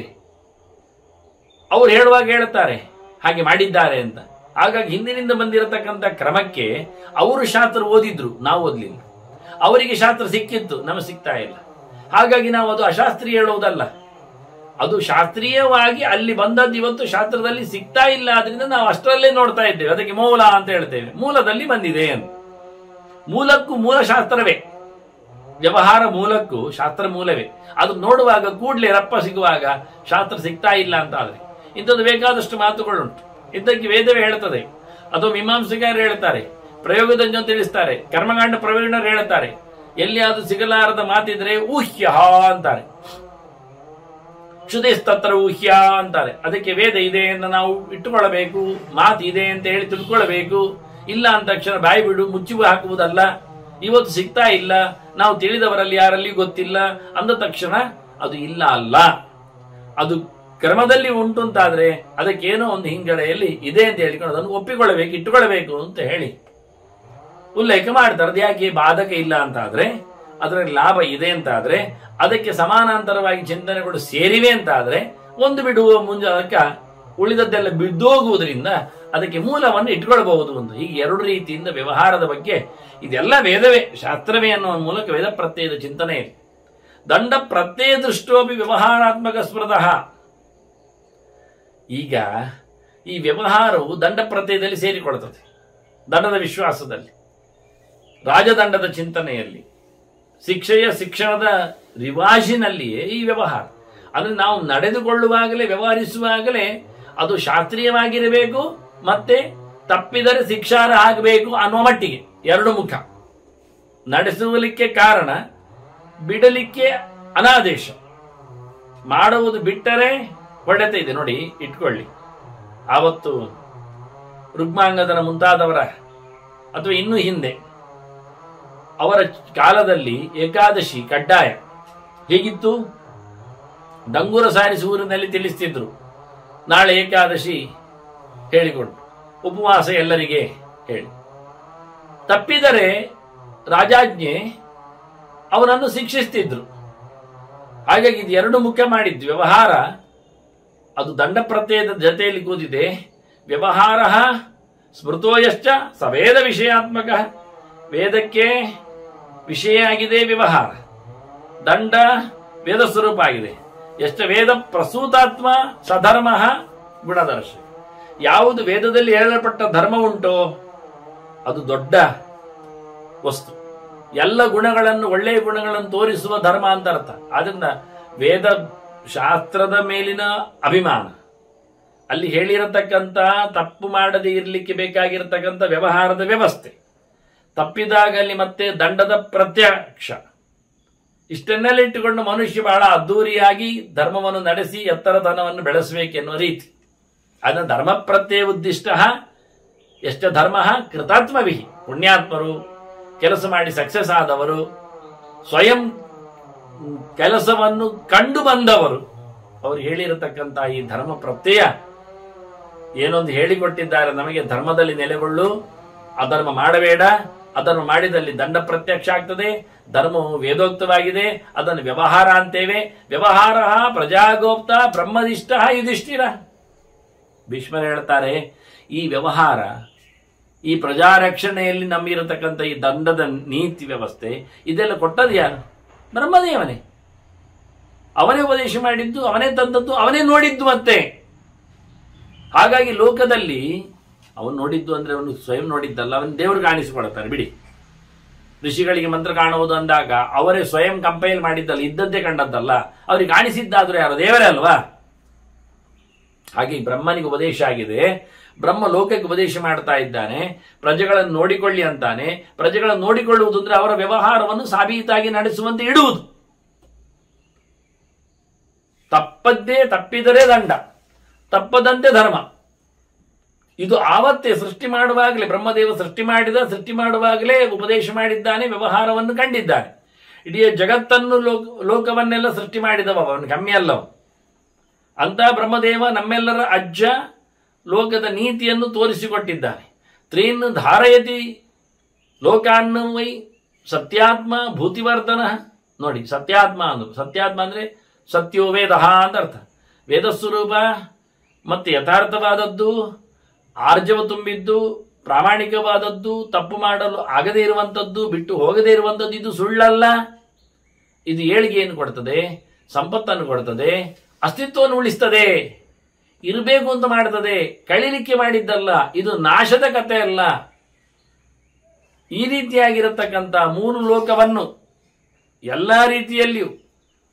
ಅವ್ರು ಹೇಳುವಾಗ ಹೇಳ್ತಾರೆ ಹಾಗೆ ಮಾಡಿದ್ದಾರೆ ಅಂತ. ಹಾಗಾಗಿ ಹಿಂದಿನಿಂದ ಬಂದಿರತಕ್ಕಂಥ ಕ್ರಮಕ್ಕೆ ಅವರು ಶಾಸ್ತ್ರ ಓದಿದ್ರು, ನಾವು ಓದ್ಲಿಲ್ಲ. ಅವರಿಗೆ ಶಾಸ್ತ್ರ ಸಿಕ್ಕಿತ್ತು, ನಮಗೆ ಸಿಗ್ತಾ ಇಲ್ಲ. ಹಾಗಾಗಿ ನಾವು ಅದು ಅಶಾಸ್ತ್ರೀಯ ಹೇಳುವುದಲ್ಲ, ಅದು ಶಾಸ್ತ್ರೀಯವಾಗಿ ಅಲ್ಲಿ ಬಂದದ್ದು ಇವತ್ತು ಶಾಸ್ತ್ರದಲ್ಲಿ ಸಿಗ್ತಾ ಇಲ್ಲ. ಆದ್ರಿಂದ ನಾವು ಅಷ್ಟರಲ್ಲೇ ನೋಡ್ತಾ ಇದ್ದೇವೆ, ಅದಕ್ಕೆ ಮೌಲ ಅಂತ ಹೇಳ್ತೇವೆ. ಮೂಲದಲ್ಲಿ ಬಂದಿದೆ ಅಂತ. ಮೂಲಕ್ಕೂ ಮೂಲ ಶಾಸ್ತ್ರವೇ, ವ್ಯವಹಾರ ಮೂಲಕ್ಕೂ ಶಾಸ್ತ್ರ ಮೂಲವೇ. ಅದು ನೋಡುವಾಗ ಕೂಡಲೇ ರಪ್ಪ ಸಿಗುವಾಗ ಶಾಸ್ತ್ರ ಸಿಗ್ತಾ ಇಲ್ಲ ಅಂತ ಆದ್ರೆ ಇಂಥದ್ದು ಬೇಕಾದಷ್ಟು ಮಾತುಗಳುಂಟು. ಇದಕ್ಕೆ ವೇದವೇ ಹೇಳ್ತದೆ, ಅಥವಾ ಮೀಮಾಂಸಕರು ಹೇಳ್ತಾರೆ, ಪ್ರಯೋಗದಂಜ ತಿಳಿಸ್ತಾರೆ, ಕರ್ಮಕಾಂಡ ಪ್ರವೀಣರು ಹೇಳ್ತಾರೆ. ಎಲ್ಲಿಯಾದ್ರೂ ಸಿಗಲಾರದ ಮಾತಿದ್ರೆ ಊಹ್ಯ ಅಂತಾರೆ, ಕ್ಷುತಿಸ್ತತ್ರ ಊಹ್ಯ ಅಂತಾರೆ. ಅದಕ್ಕೆ ವೇದ ಇದೆ ಅಂತ ನಾವು ಇಟ್ಟುಕೊಳ್ಳಬೇಕು, ಮಾತು ಇದೆ ಅಂತ ಹೇಳಿ ತಿಳ್ಕೊಳ್ಬೇಕು. ಇಲ್ಲ ಅಂತ ತಕ್ಷಣ ಬಾಯಿ ಬಿಡು ಮುಚ್ಚುವ ಹಾಕುವುದಲ್ಲ. ಇವತ್ತು ಸಿಗ್ತಾ ಇಲ್ಲ, ನಾವು ತಿಳಿದವರಲ್ಲಿ ಯಾರಲ್ಲಿ ಗೊತ್ತಿಲ್ಲ ಅಂದ ತಕ್ಷಣ ಅದು ಇಲ್ಲ ಅಲ್ಲ, ಅದು ಕ್ರಮದಲ್ಲಿ ಉಂಟು ಅಂತಾದ್ರೆ ಅದಕ್ಕೇನೋ ಒಂದು ಹಿಂಗಡೆಯಲ್ಲಿ ಇದೆ ಅಂತ ಹೇಳಿಕೊಂಡು ಅದನ್ನು ಒಪ್ಪಿಕೊಳ್ಳಬೇಕು, ಇಟ್ಟುಕೊಳ್ಳಬೇಕು ಅಂತ ಹೇಳಿ ಉಲ್ಲೇಖ ಮಾಡ್ತಾರೆ. ಅದು ಯಾಕೆ ಬಾಧಕ ಇಲ್ಲ ಅಂತಾದ್ರೆ, ಅದರಲ್ಲಿ ಲಾಭ ಇದೆ ಅಂತಾದ್ರೆ, ಅದಕ್ಕೆ ಸಮಾನಾಂತರವಾಗಿ ಚಿಂತನೆಗಳು ಸೇರಿವೆ ಅಂತಾದ್ರೆ ಒಂದು ಬಿಡುವ ಮುಂಜೆ ಅದಕ್ಕೆ ಉಳಿದದ್ದೆಲ್ಲ ಬಿದ್ದೋಗುವುದರಿಂದ ಅದಕ್ಕೆ ಮೂಲವನ್ನು ಇಟ್ಕೊಳ್ಬಹುದು ಅಂತ. ಹೀಗೆ ಎರಡು ರೀತಿಯಿಂದ ವ್ಯವಹಾರದ ಬಗ್ಗೆ ಇದೆಲ್ಲ ವೇದವೇ, ಶಾಸ್ತ್ರವೇ ಅನ್ನುವ ಮೂಲಕ ವೇದ ಪ್ರತ್ಯಯದ ಚಿಂತನೆ. ದಂಡ ಪ್ರತ್ಯಯ ದೃಷ್ಟೋಪಿ ವ್ಯವಹಾರಾತ್ಮಕ ಸ್ಮೃತಃ. ಈಗ ಈ ವ್ಯವಹಾರವು ದಂಡ ಪ್ರತ್ಯಯದಲ್ಲಿ ಸೇರಿಕೊಳ್ತದೆ, ದಂಡದ ವಿಶ್ವಾಸದಲ್ಲಿ, ರಾಜದಂಡದ ಚಿಂತನೆಯಲ್ಲಿ, ಶಿಕ್ಷೆಯ ಶಿಕ್ಷಣದ ರಿವಾಜಿನಲ್ಲಿಯೇ ಈ ವ್ಯವಹಾರ. ಅಂದ್ರೆ ನಾವು ನಡೆದುಕೊಳ್ಳುವಾಗಲೇ ವ್ಯವಹರಿಸುವಾಗಲೇ ಅದು ಶಾಸ್ತ್ರೀಯವಾಗಿರಬೇಕು, ಮತ್ತೆ ತಪ್ಪಿದರೆ ಶಿಕ್ಷಾರ ಆಗಬೇಕು ಅನ್ನುವ ಮಟ್ಟಿಗೆ ಎರಡು ಮುಖ. ನಡೆಸುವಲಿಕ್ಕೆ ಕಾರಣ, ಬಿಡಲಿಕ್ಕೆ ಅನಾದೇಶ. ಮಾಡುವುದು ಬಿಟ್ಟರೆ ಹೊಡೆತ ಇದೆ ನೋಡಿ, ಇಟ್ಕೊಳ್ಳಿ. ಆವತ್ತು ರುಗ್ಮಾಂಗದನ ಮುಂತಾದವರ ಅಥವಾ ಇನ್ನೂ ಹಿಂದೆ ಅವರ ಕಾಲದಲ್ಲಿ ಏಕಾದಶಿ ಕಡ್ಡಾಯ. ಹೇಗಿತ್ತು? ಡಂಗೂರ ಸಾರಿಸಿ ಊರಿನಲ್ಲಿ ತಿಳಿಸ್ತಿದ್ರು, ನಾಳೆ ಏಕಾದಶಿ ಹೇಳಿಕೊಂಡು ಉಪವಾಸ ಎಲ್ಲರಿಗೆ ಹೇಳಿ. ತಪ್ಪಿದರೆ ರಾಜಾಜ್ಞೆ ಅವನನ್ನು ಶಿಕ್ಷಿಸ್ತಿದ್ರು. ಹಾಗಾಗಿ ಇದು ಎರಡು ಮುಖ್ಯ ಮಾಡಿದ್ದು ವ್ಯವಹಾರ. ಅದು ದಂಡ ಪ್ರತ್ಯಯದ ಜೊತೆಯಲ್ಲಿ ಕೂತಿದೆ. ವ್ಯವಹಾರ ಸ್ಮೃತೋಯಶ್ಚ ಸವೇದ ವಿಷಯಾತ್ಮಕ. ವೇದಕ್ಕೆ ವಿಷಯ ಆಗಿದೆ ವ್ಯವಹಾರ, ದಂಡ ವೇದ ಸ್ವರೂಪ ಆಗಿದೆ. ಎಷ್ಟು ವೇದ ಪ್ರಸೂತಾತ್ಮ ಸಧರ್ಮ ಗುಣದರ್ಶ. ಯಾವುದು ವೇದದಲ್ಲಿ ಹೇಳಲ್ಪಟ್ಟ ಧರ್ಮ ಉಂಟೋ ಅದು ದೊಡ್ಡ ವಸ್ತು. ಎಲ್ಲ ಗುಣಗಳನ್ನು, ಒಳ್ಳೆಯ ಗುಣಗಳನ್ನು ತೋರಿಸುವ ಧರ್ಮ ಅಂತ ಅರ್ಥ. ಆದ್ರಿಂದ ವೇದ ಶಾಸ್ತ್ರದ ಮೇಲಿನ ಅಭಿಮಾನ, ಅಲ್ಲಿ ಹೇಳಿರತಕ್ಕಂಥ ತಪ್ಪು ಮಾಡದೇ ಇರಲಿಕ್ಕೆ ಬೇಕಾಗಿರತಕ್ಕಂಥ ವ್ಯವಹಾರದ ವ್ಯವಸ್ಥೆ, ತಪ್ಪಿದಾಗ ಅಲ್ಲಿ ಮತ್ತೆ ದಂಡದ ಪ್ರತ್ಯಕ್ಷ, ಇಷ್ಟನ್ನೆಲ್ಲ ಇಟ್ಟುಕೊಂಡು ಮನುಷ್ಯ ಬಹಳ ಅದ್ದೂರಿಯಾಗಿ ಧರ್ಮವನ್ನು ನಡೆಸಿ ಎತ್ತರತನವನ್ನು ಬೆಳೆಸಬೇಕೆನ್ನುವ ರೀತಿ. ಅದನ್ನ ಧರ್ಮ ಪ್ರತ್ಯಯ ಉದ್ದಿಷ್ಟ ಎಷ್ಟ ಧರ್ಮ ಕೃತಾತ್ಮವಿಹಿ. ಪುಣ್ಯಾತ್ಮರು, ಕೆಲಸ ಮಾಡಿ ಸಕ್ಸಸ್ ಆದವರು, ಸ್ವಯಂ ಕೆಲಸವನ್ನು ಕಂಡು ಬಂದವರು, ಅವರು ಹೇಳಿರತಕ್ಕಂಥ ಈ ಧರ್ಮ ಪ್ರತ್ಯಯ ಏನೊಂದು ಹೇಳಿಕೊಟ್ಟಿದ್ದಾರೆ ನಮಗೆ. ಧರ್ಮದಲ್ಲಿ ನೆಲೆಗೊಳ್ಳು, ಅಧರ್ಮ ಮಾಡಬೇಡ, ಅದನ್ನು ಮಾಡಿದಲ್ಲಿ ದಂಡ ಪ್ರತ್ಯಕ್ಷ ಆಗ್ತದೆ. ಧರ್ಮವು ವೇದೋಕ್ತವಾಗಿದೆ, ಅದನ್ನು ವ್ಯವಹಾರ ಅಂತೇವೆ. ವ್ಯವಹಾರ ಪ್ರಜಾಗೋಪ್ತ ಬ್ರಹ್ಮದಿಷ್ಟ ಯುಧಿಷ್ಠಿರ. ಭೀಷ್ಮರು ಹೇಳ್ತಾರೆ, ಈ ವ್ಯವಹಾರ, ಈ ಪ್ರಜಾರಕ್ಷಣೆಯಲ್ಲಿ ನಮ್ಮಿರತಕ್ಕಂಥ ಈ ದಂಡದ ನೀತಿ ವ್ಯವಸ್ಥೆ ಇದೆಲ್ಲ ಕೊಟ್ಟದ್ದು ಯಾರು? ಬ್ರಹ್ಮದೇವನೇ. ಅವನೇ ಉಪದೇಶ ಮಾಡಿದ್ದು, ಅವನೇ ತಂದದ್ದು, ಅವನೇ ನೋಡಿದ್ದು. ಮತ್ತೆ ಹಾಗಾಗಿ ಲೋಕದಲ್ಲಿ ಅವನು ನೋಡಿದ್ದು ಅಂದ್ರೆ ಅವನು ಸ್ವಯಂ ನೋಡಿದ್ದಲ್ಲ, ಅವನು ದೇವರು ಕಾಣಿಸಿಕೊಳ್ತಾರೆ ಬಿಡಿ. ಋಷಿಗಳಿಗೆ ಮಂತ್ರ ಕಾಣುವುದು ಅಂದಾಗ ಅವರೇ ಸ್ವಯಂ ಕಂಪೈಲ್ ಮಾಡಿದ್ದಲ್ಲ, ಇದ್ದದ್ದೇ ಕಂಡದ್ದಲ್ಲ. ಅವ್ರಿಗೆ ಕಾಣಿಸಿದ್ದಾದ್ರೂ ಯಾರು? ದೇವರೇ ಅಲ್ವಾ? ಹಾಗೆ ಬ್ರಹ್ಮನಿಗೆ ಉಪದೇಶ ಆಗಿದೆ. ಬ್ರಹ್ಮ ಲೋಕಕ್ಕೆ ಉಪದೇಶ ಮಾಡ್ತಾ ಇದ್ದಾನೆ, ಪ್ರಜೆಗಳನ್ನು ನೋಡಿಕೊಳ್ಳಿ ಅಂತಾನೆ. ಪ್ರಜೆಗಳನ್ನು ನೋಡಿಕೊಳ್ಳುವುದು ಅಂದ್ರೆ ಅವರ ವ್ಯವಹಾರವನ್ನು ಸಾಬೀತಾಗಿ ನಡೆಸುವಂತೆ ಇಡುವುದು. ತಪ್ಪಿದರೆ ದಂಡ, ತಪ್ಪದಂತೆ ಧರ್ಮ. ಇದು ಆವತ್ತೇ ಸೃಷ್ಟಿ ಮಾಡುವಾಗಲೇ ಬ್ರಹ್ಮದೇವ ಸೃಷ್ಟಿ ಮಾಡುವಾಗಲೇ ಉಪದೇಶ ಮಾಡಿದ್ದಾನೆ, ವ್ಯವಹಾರವನ್ನು ಕಂಡಿದ್ದಾನೆ. ಇಡೀ ಜಗತ್ತನ್ನು ಲೋಕವನ್ನೆಲ್ಲ ಸೃಷ್ಟಿ ಮಾಡಿದವ ಅವನು, ಕಮ್ಮಿ ಅಲ್ಲವ. ಅಂತ ಬ್ರಹ್ಮದೇವ ನಮ್ಮೆಲ್ಲರ ಅಜ್ಜ ಲೋಕದ ನೀತಿಯನ್ನು ತೋರಿಸಿಕೊಟ್ಟಿದ್ದಾನೆ. ತ್ರೀನ್ ಧಾರಯತಿ ಲೋಕಾನ್ನು ವೈ ಸತ್ಯಾತ್ಮ ಭೂತಿವರ್ಧನ. ನೋಡಿ, ಸತ್ಯಾತ್ಮ ಅಂದ್ರೆ ಸತ್ಯೋ ವೇದ ಅಂತ ಅರ್ಥ. ವೇದ ಸ್ವರೂಪ ಮತ್ತೆ ಯಥಾರ್ಥವಾದದ್ದು, ಆರ್ಜವ ತುಂಬಿದ್ದು, ಪ್ರಾಮಾಣಿಕವಾದದ್ದು, ತಪ್ಪು ಮಾಡಲು ಆಗದೇ ಇರುವಂಥದ್ದು, ಬಿಟ್ಟು ಹೋಗದೇ ಇರುವಂಥದ್ದು. ಇದು ಸುಳ್ಳಲ್ಲ. ಇದು ಏಳಿಗೆಯನ್ನು ಕೊಡ್ತದೆ, ಸಂಪತ್ತನ್ನು ಕೊಡ್ತದೆ, ಅಸ್ತಿತ್ವವನ್ನು ಉಳಿಸ್ತದೆ, ಇರಬೇಕು ಅಂತ ಮಾಡ್ತದೆ, ಕಳಿಲಿಕ್ಕೆ ಮಾಡಿದ್ದಲ್ಲ. ಇದು ನಾಶದ ಕಥೆ ಅಲ್ಲ. ಈ ರೀತಿಯಾಗಿರತಕ್ಕಂಥ ಮೂರು ಲೋಕವನ್ನು ಎಲ್ಲ ರೀತಿಯಲ್ಲಿಯೂ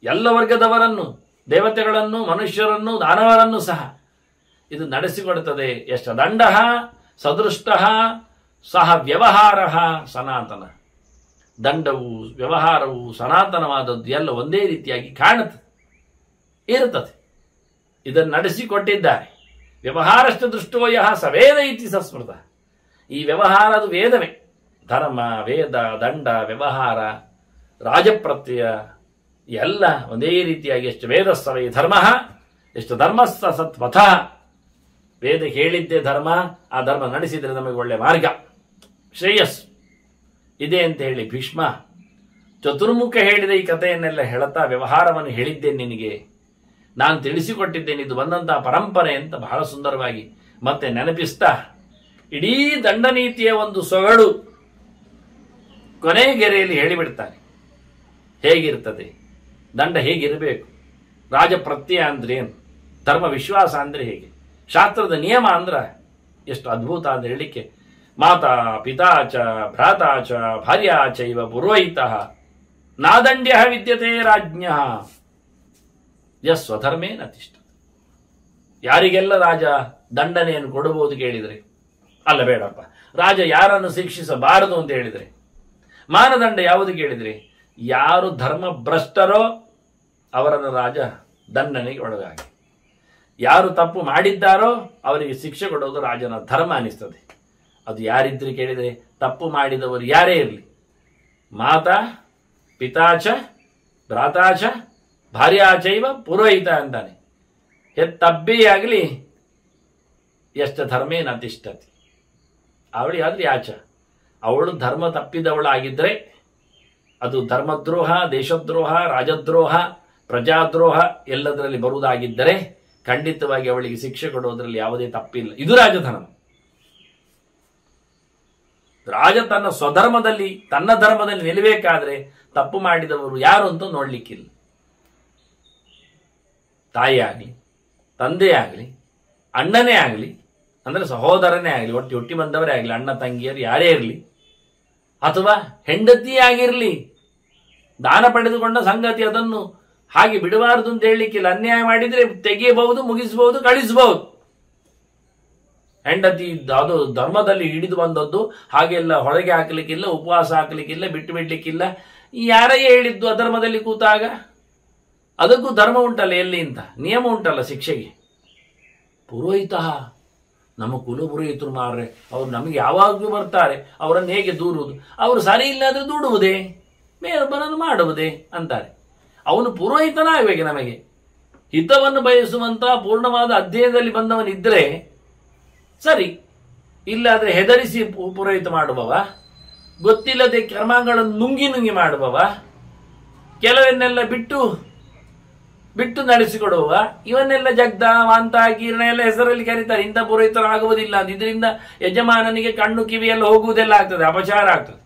ಎಲ್ಲ ವರ್ಗದವರನ್ನು, ದೇವತೆಗಳನ್ನು, ಮನುಷ್ಯರನ್ನು, ದಾನವರನ್ನು ಸಹ ಇದು ನಡೆಸಿಕೊಡುತ್ತದೆ. ಯಷ್ಟದಂಡ ಸದೃಷ್ಟ ಸಹ ವ್ಯವಹಾರ ಸನಾತನ. ದಂಡವು ವ್ಯವಹಾರವು ಸನಾತನವಾದದ್ದು ಎಲ್ಲ ಒಂದೇ ರೀತಿಯಾಗಿ ಕಾಣುತ್ತದೆ, ಇರುತ್ತದೆ. ಇದನ್ನು ನಡೆಸಿಕೊಟ್ಟಿದ್ದಾರೆ. ವ್ಯವಹಾರಷ್ಟು ದೃಷ್ಟೋಯ ಸವೇದ ಇತಿ ಸಸ್ಮೃತ. ಈ ವ್ಯವಹಾರ ಅದು ವೇದವೇ. ಧರ್ಮ, ವೇದ, ದಂಡ, ವ್ಯವಹಾರ, ರಾಜಪ್ರತ್ಯಯ ಎಲ್ಲ ಒಂದೇ ರೀತಿಯಾಗಿ. ಎಷ್ಟು ವೇದಸ್ಸವೈ ಧರ್ಮ, ಎಷ್ಟು ಧರ್ಮಸ್ಸ ಸತ್ಪಥ. ವೇದ ಹೇಳಿದ್ದೇ ಧರ್ಮ, ಆ ಧರ್ಮ ನಡೆಸಿದರೆ ನಮಗೆ ಒಳ್ಳೆ ಮಾರ್ಗ, ಶ್ರೇಯಸ್ ಇದೆ ಅಂತ ಹೇಳಿ ಭೀಷ್ಮ ಚತುರ್ಮುಖ ಹೇಳಿದ ಈ ಕಥೆಯನ್ನೆಲ್ಲ ಹೇಳುತ್ತಾ, ವ್ಯವಹಾರವನ್ನು ಹೇಳಿದ್ದೇನೆ ನಿನಗೆ, ನಾನು ತಿಳಿಸಿಕೊಟ್ಟಿದ್ದೇನೆ, ಇದು ಬಂದಂತಹ ಪರಂಪರೆ ಅಂತ ಬಹಳ ಸುಂದರವಾಗಿ ಮತ್ತೆ ನೆನಪಿಸ್ತಾ ಇಡೀ ದಂಡನೀತಿಯ ಒಂದು ಸೊಗಡು ಕೊನೆ ಗೆರೆಯಲ್ಲಿ ಹೇಳಿಬಿಡ್ತಾನೆ. ಹೇಗಿರ್ತದೆ ದಂಡ, ಹೇಗಿರಬೇಕು, ರಾಜಪ್ರತ್ಯಯ ಅಂದ್ರೆ ಏನು, ಧರ್ಮ ವಿಶ್ವಾಸ ಅಂದ್ರೆ ಹೇಗೆ, ಶಾಸ್ತ್ರದ ನಿಯಮ ಅಂದ್ರ ಎಷ್ಟು ಅದ್ಭುತ ಅಂತ ಹೇಳಿಕ್ಕೆ. ಮಾತಾ ಪಿತಾ ಚ ಭ್ರಾತಾ ಚ ಭಾರ್ಯಾ ಚೈವ ಪುರೋಹಿತಃ ನಾದಂಡ್ಯ ವಿದ್ಯತೆ ರಾಜ್ಞ ಯಸ್ವಧರ್ಮೇನ ತಿಷ್ಠ. ಯಾರಿಗೆಲ್ಲ ರಾಜ ದಂಡನೆಯನ್ನು ಕೊಡಬಹುದು ಕೇಳಿದರೆ, ಅಲ್ಲ ಬೇಡಪ್ಪ, ರಾಜ ಯಾರನ್ನು ಶಿಕ್ಷಿಸಬಾರದು ಅಂತ ಹೇಳಿದರೆ, ಮಾನದಂಡ ಯಾವುದು ಕೇಳಿದರೆ, ಯಾರು ಧರ್ಮ ಭ್ರಷ್ಟರೋ ಅವರನ್ನು ರಾಜ ದಂಡನೆಗೆ ಒಳಗಾಗಿ, ಯಾರು ತಪ್ಪು ಮಾಡಿದ್ದಾರೋ ಅವರಿಗೆ ಶಿಕ್ಷೆ ಕೊಡುವುದು ರಾಜನ ಧರ್ಮ ಅನಿಸ್ತದೆ. ಅದು ಯಾರಿದ್ರು ಕೇಳಿದರೆ, ತಪ್ಪು ಮಾಡಿದವರು ಯಾರೇ ಇರಲಿ, ಮಾತಾ ಪಿತಾಚ ಭ್ರಾತಾಚ ಭಾರ್ಯಾಚೈವ ಪುರೋಹಿತ ಅಂತಾನೆ. ಹೆತ್ತಬ್ಬೇ ಆಗಲಿ ಎಷ್ಟು ಧರ್ಮೇನ ತಿಷ್ಠತಿ. ಅವಳಿಗಾದ್ರೆ ಯಾಚ, ಅವಳು ಧರ್ಮ ತಪ್ಪಿದವಳಾಗಿದ್ದರೆ ಅದು ಧರ್ಮದ್ರೋಹ, ದೇಶದ್ರೋಹ, ರಾಜದ್ರೋಹ, ಪ್ರಜಾದ್ರೋಹ ಎಲ್ಲದರಲ್ಲಿ ಬರುವುದಾಗಿದ್ದರೆ ಖಂಡಿತವಾಗಿ ಅವಳಿಗೆ ಶಿಕ್ಷೆ ಕೊಡುವುದರಲ್ಲಿ ಯಾವುದೇ ತಪ್ಪಿಲ್ಲ. ಇದು ರಾಜಧರ್ಮ. ರಾಜ ತನ್ನ ಸ್ವಧರ್ಮದಲ್ಲಿ, ತನ್ನ ಧರ್ಮದಲ್ಲಿ ನಿಲ್ಲಬೇಕಾದ್ರೆ ತಪ್ಪು ಮಾಡಿದವರು ಯಾರು ಅಂತ ನೋಡ್ಲಿಕ್ಕಿಲ್ಲ. ತಾಯಿ ಆಗಲಿ, ತಂದೆ ಆಗಲಿ, ಅಣ್ಣನೇ ಆಗಲಿ, ಅಂದ್ರೆ ಸಹೋದರನೇ ಆಗಲಿ, ಒಟ್ಟಿ ಬಂದವರೇ ಆಗಲಿ, ಅಣ್ಣ ತಂಗಿಯರು ಯಾರೇ ಇರಲಿ, ಅಥವಾ ಹೆಂಡತಿ ಆಗಿರಲಿ, ದಾನ ಪಡೆದುಕೊಂಡ ಸಂಗತಿ ಅದನ್ನು ಹಾಗೆ ಬಿಡಬಾರದು ಅಂತ ಹೇಳಲಿಕ್ಕಿಲ್ಲ. ಅನ್ಯಾಯ ಮಾಡಿದ್ರೆ ತೆಗೆಯಬಹುದು, ಮುಗಿಸಬಹುದು, ಕಳಿಸಬಹುದು. ಹೆಂಡತಿ ಅದು ಧರ್ಮದಲ್ಲಿ ಹಿಡಿದು ಬಂದದ್ದು, ಹಾಗೆಲ್ಲ ಹೊರಗೆ ಹಾಕಲಿಕ್ಕಿಲ್ಲ, ಉಪವಾಸ ಹಾಕಲಿಕ್ಕಿಲ್ಲ, ಬಿಟ್ಟು ಬಿಡ್ಲಿಕ್ಕಿಲ್ಲ. ಯಾರೇ ಹೇಳಿದ್ದು ಅಧರ್ಮದಲ್ಲಿ ಕೂತಾಗ? ಅದಕ್ಕೂ ಧರ್ಮ ಉಂಟಲ್ಲ, ಎಲ್ಲಿ ಅಂತ ನಿಯಮ ಉಂಟಲ್ಲ ಶಿಕ್ಷೆಗೆ. ಪುರೋಹಿತ, ನಮ್ಮ ಕುಲಪುರೋಹಿತರು ಮಾರ್ರೆ, ಅವ್ರು ನಮಗೆ ಯಾವಾಗಲೂ ಬರ್ತಾರೆ, ಅವರನ್ನು ಹೇಗೆ ದೂರುವುದು? ಅವರು ಸರಿ ಇಲ್ಲಾದ್ರೆ ದೂಡುವುದೇ, ಮೇಲ್ಬರನ್ನು ಮಾಡುವುದೇ ಅಂತಾರೆ. ಅವನು ಪುರೋಹಿತನಾಗಬೇಕು. ನಮಗೆ ಹಿತವನ್ನು ಬಯಸುವಂತ ಪೂರ್ಣವಾದ ಅಧ್ಯಯನದಲ್ಲಿ ಬಂದವನಿದ್ರೆ ಸರಿ, ಇಲ್ಲಾದ್ರೆ ಹೆದರಿಸಿ ಪುರೋಹಿತ ಮಾಡುವವ, ಗೊತ್ತಿಲ್ಲದೆ ಕರ್ಮಗಳನ್ನು ನುಂಗಿ ಮಾಡುವವ, ಕೆಲವನ್ನೆಲ್ಲ ಬಿಟ್ಟು ನಡೆಸಿಕೊಡುವ, ಇವನ್ನೆಲ್ಲ ಜಗ್ದ ವಾಂತ ಕೀರ್ಣ ಎಲ್ಲ ಹೆಸರಲ್ಲಿ ಕರೀತಾರೆ. ಇಂಥ ಪುರೋಹಿತರು ಆಗುವುದಿಲ್ಲ. ಇದರಿಂದ ಯಜಮಾನನಿಗೆ ಕಣ್ಣು ಕಿವಿಯೆಲ್ಲ ಹೋಗುವುದೆಲ್ಲ ಆಗ್ತದೆ, ಅಪಚಾರ ಆಗ್ತದೆ,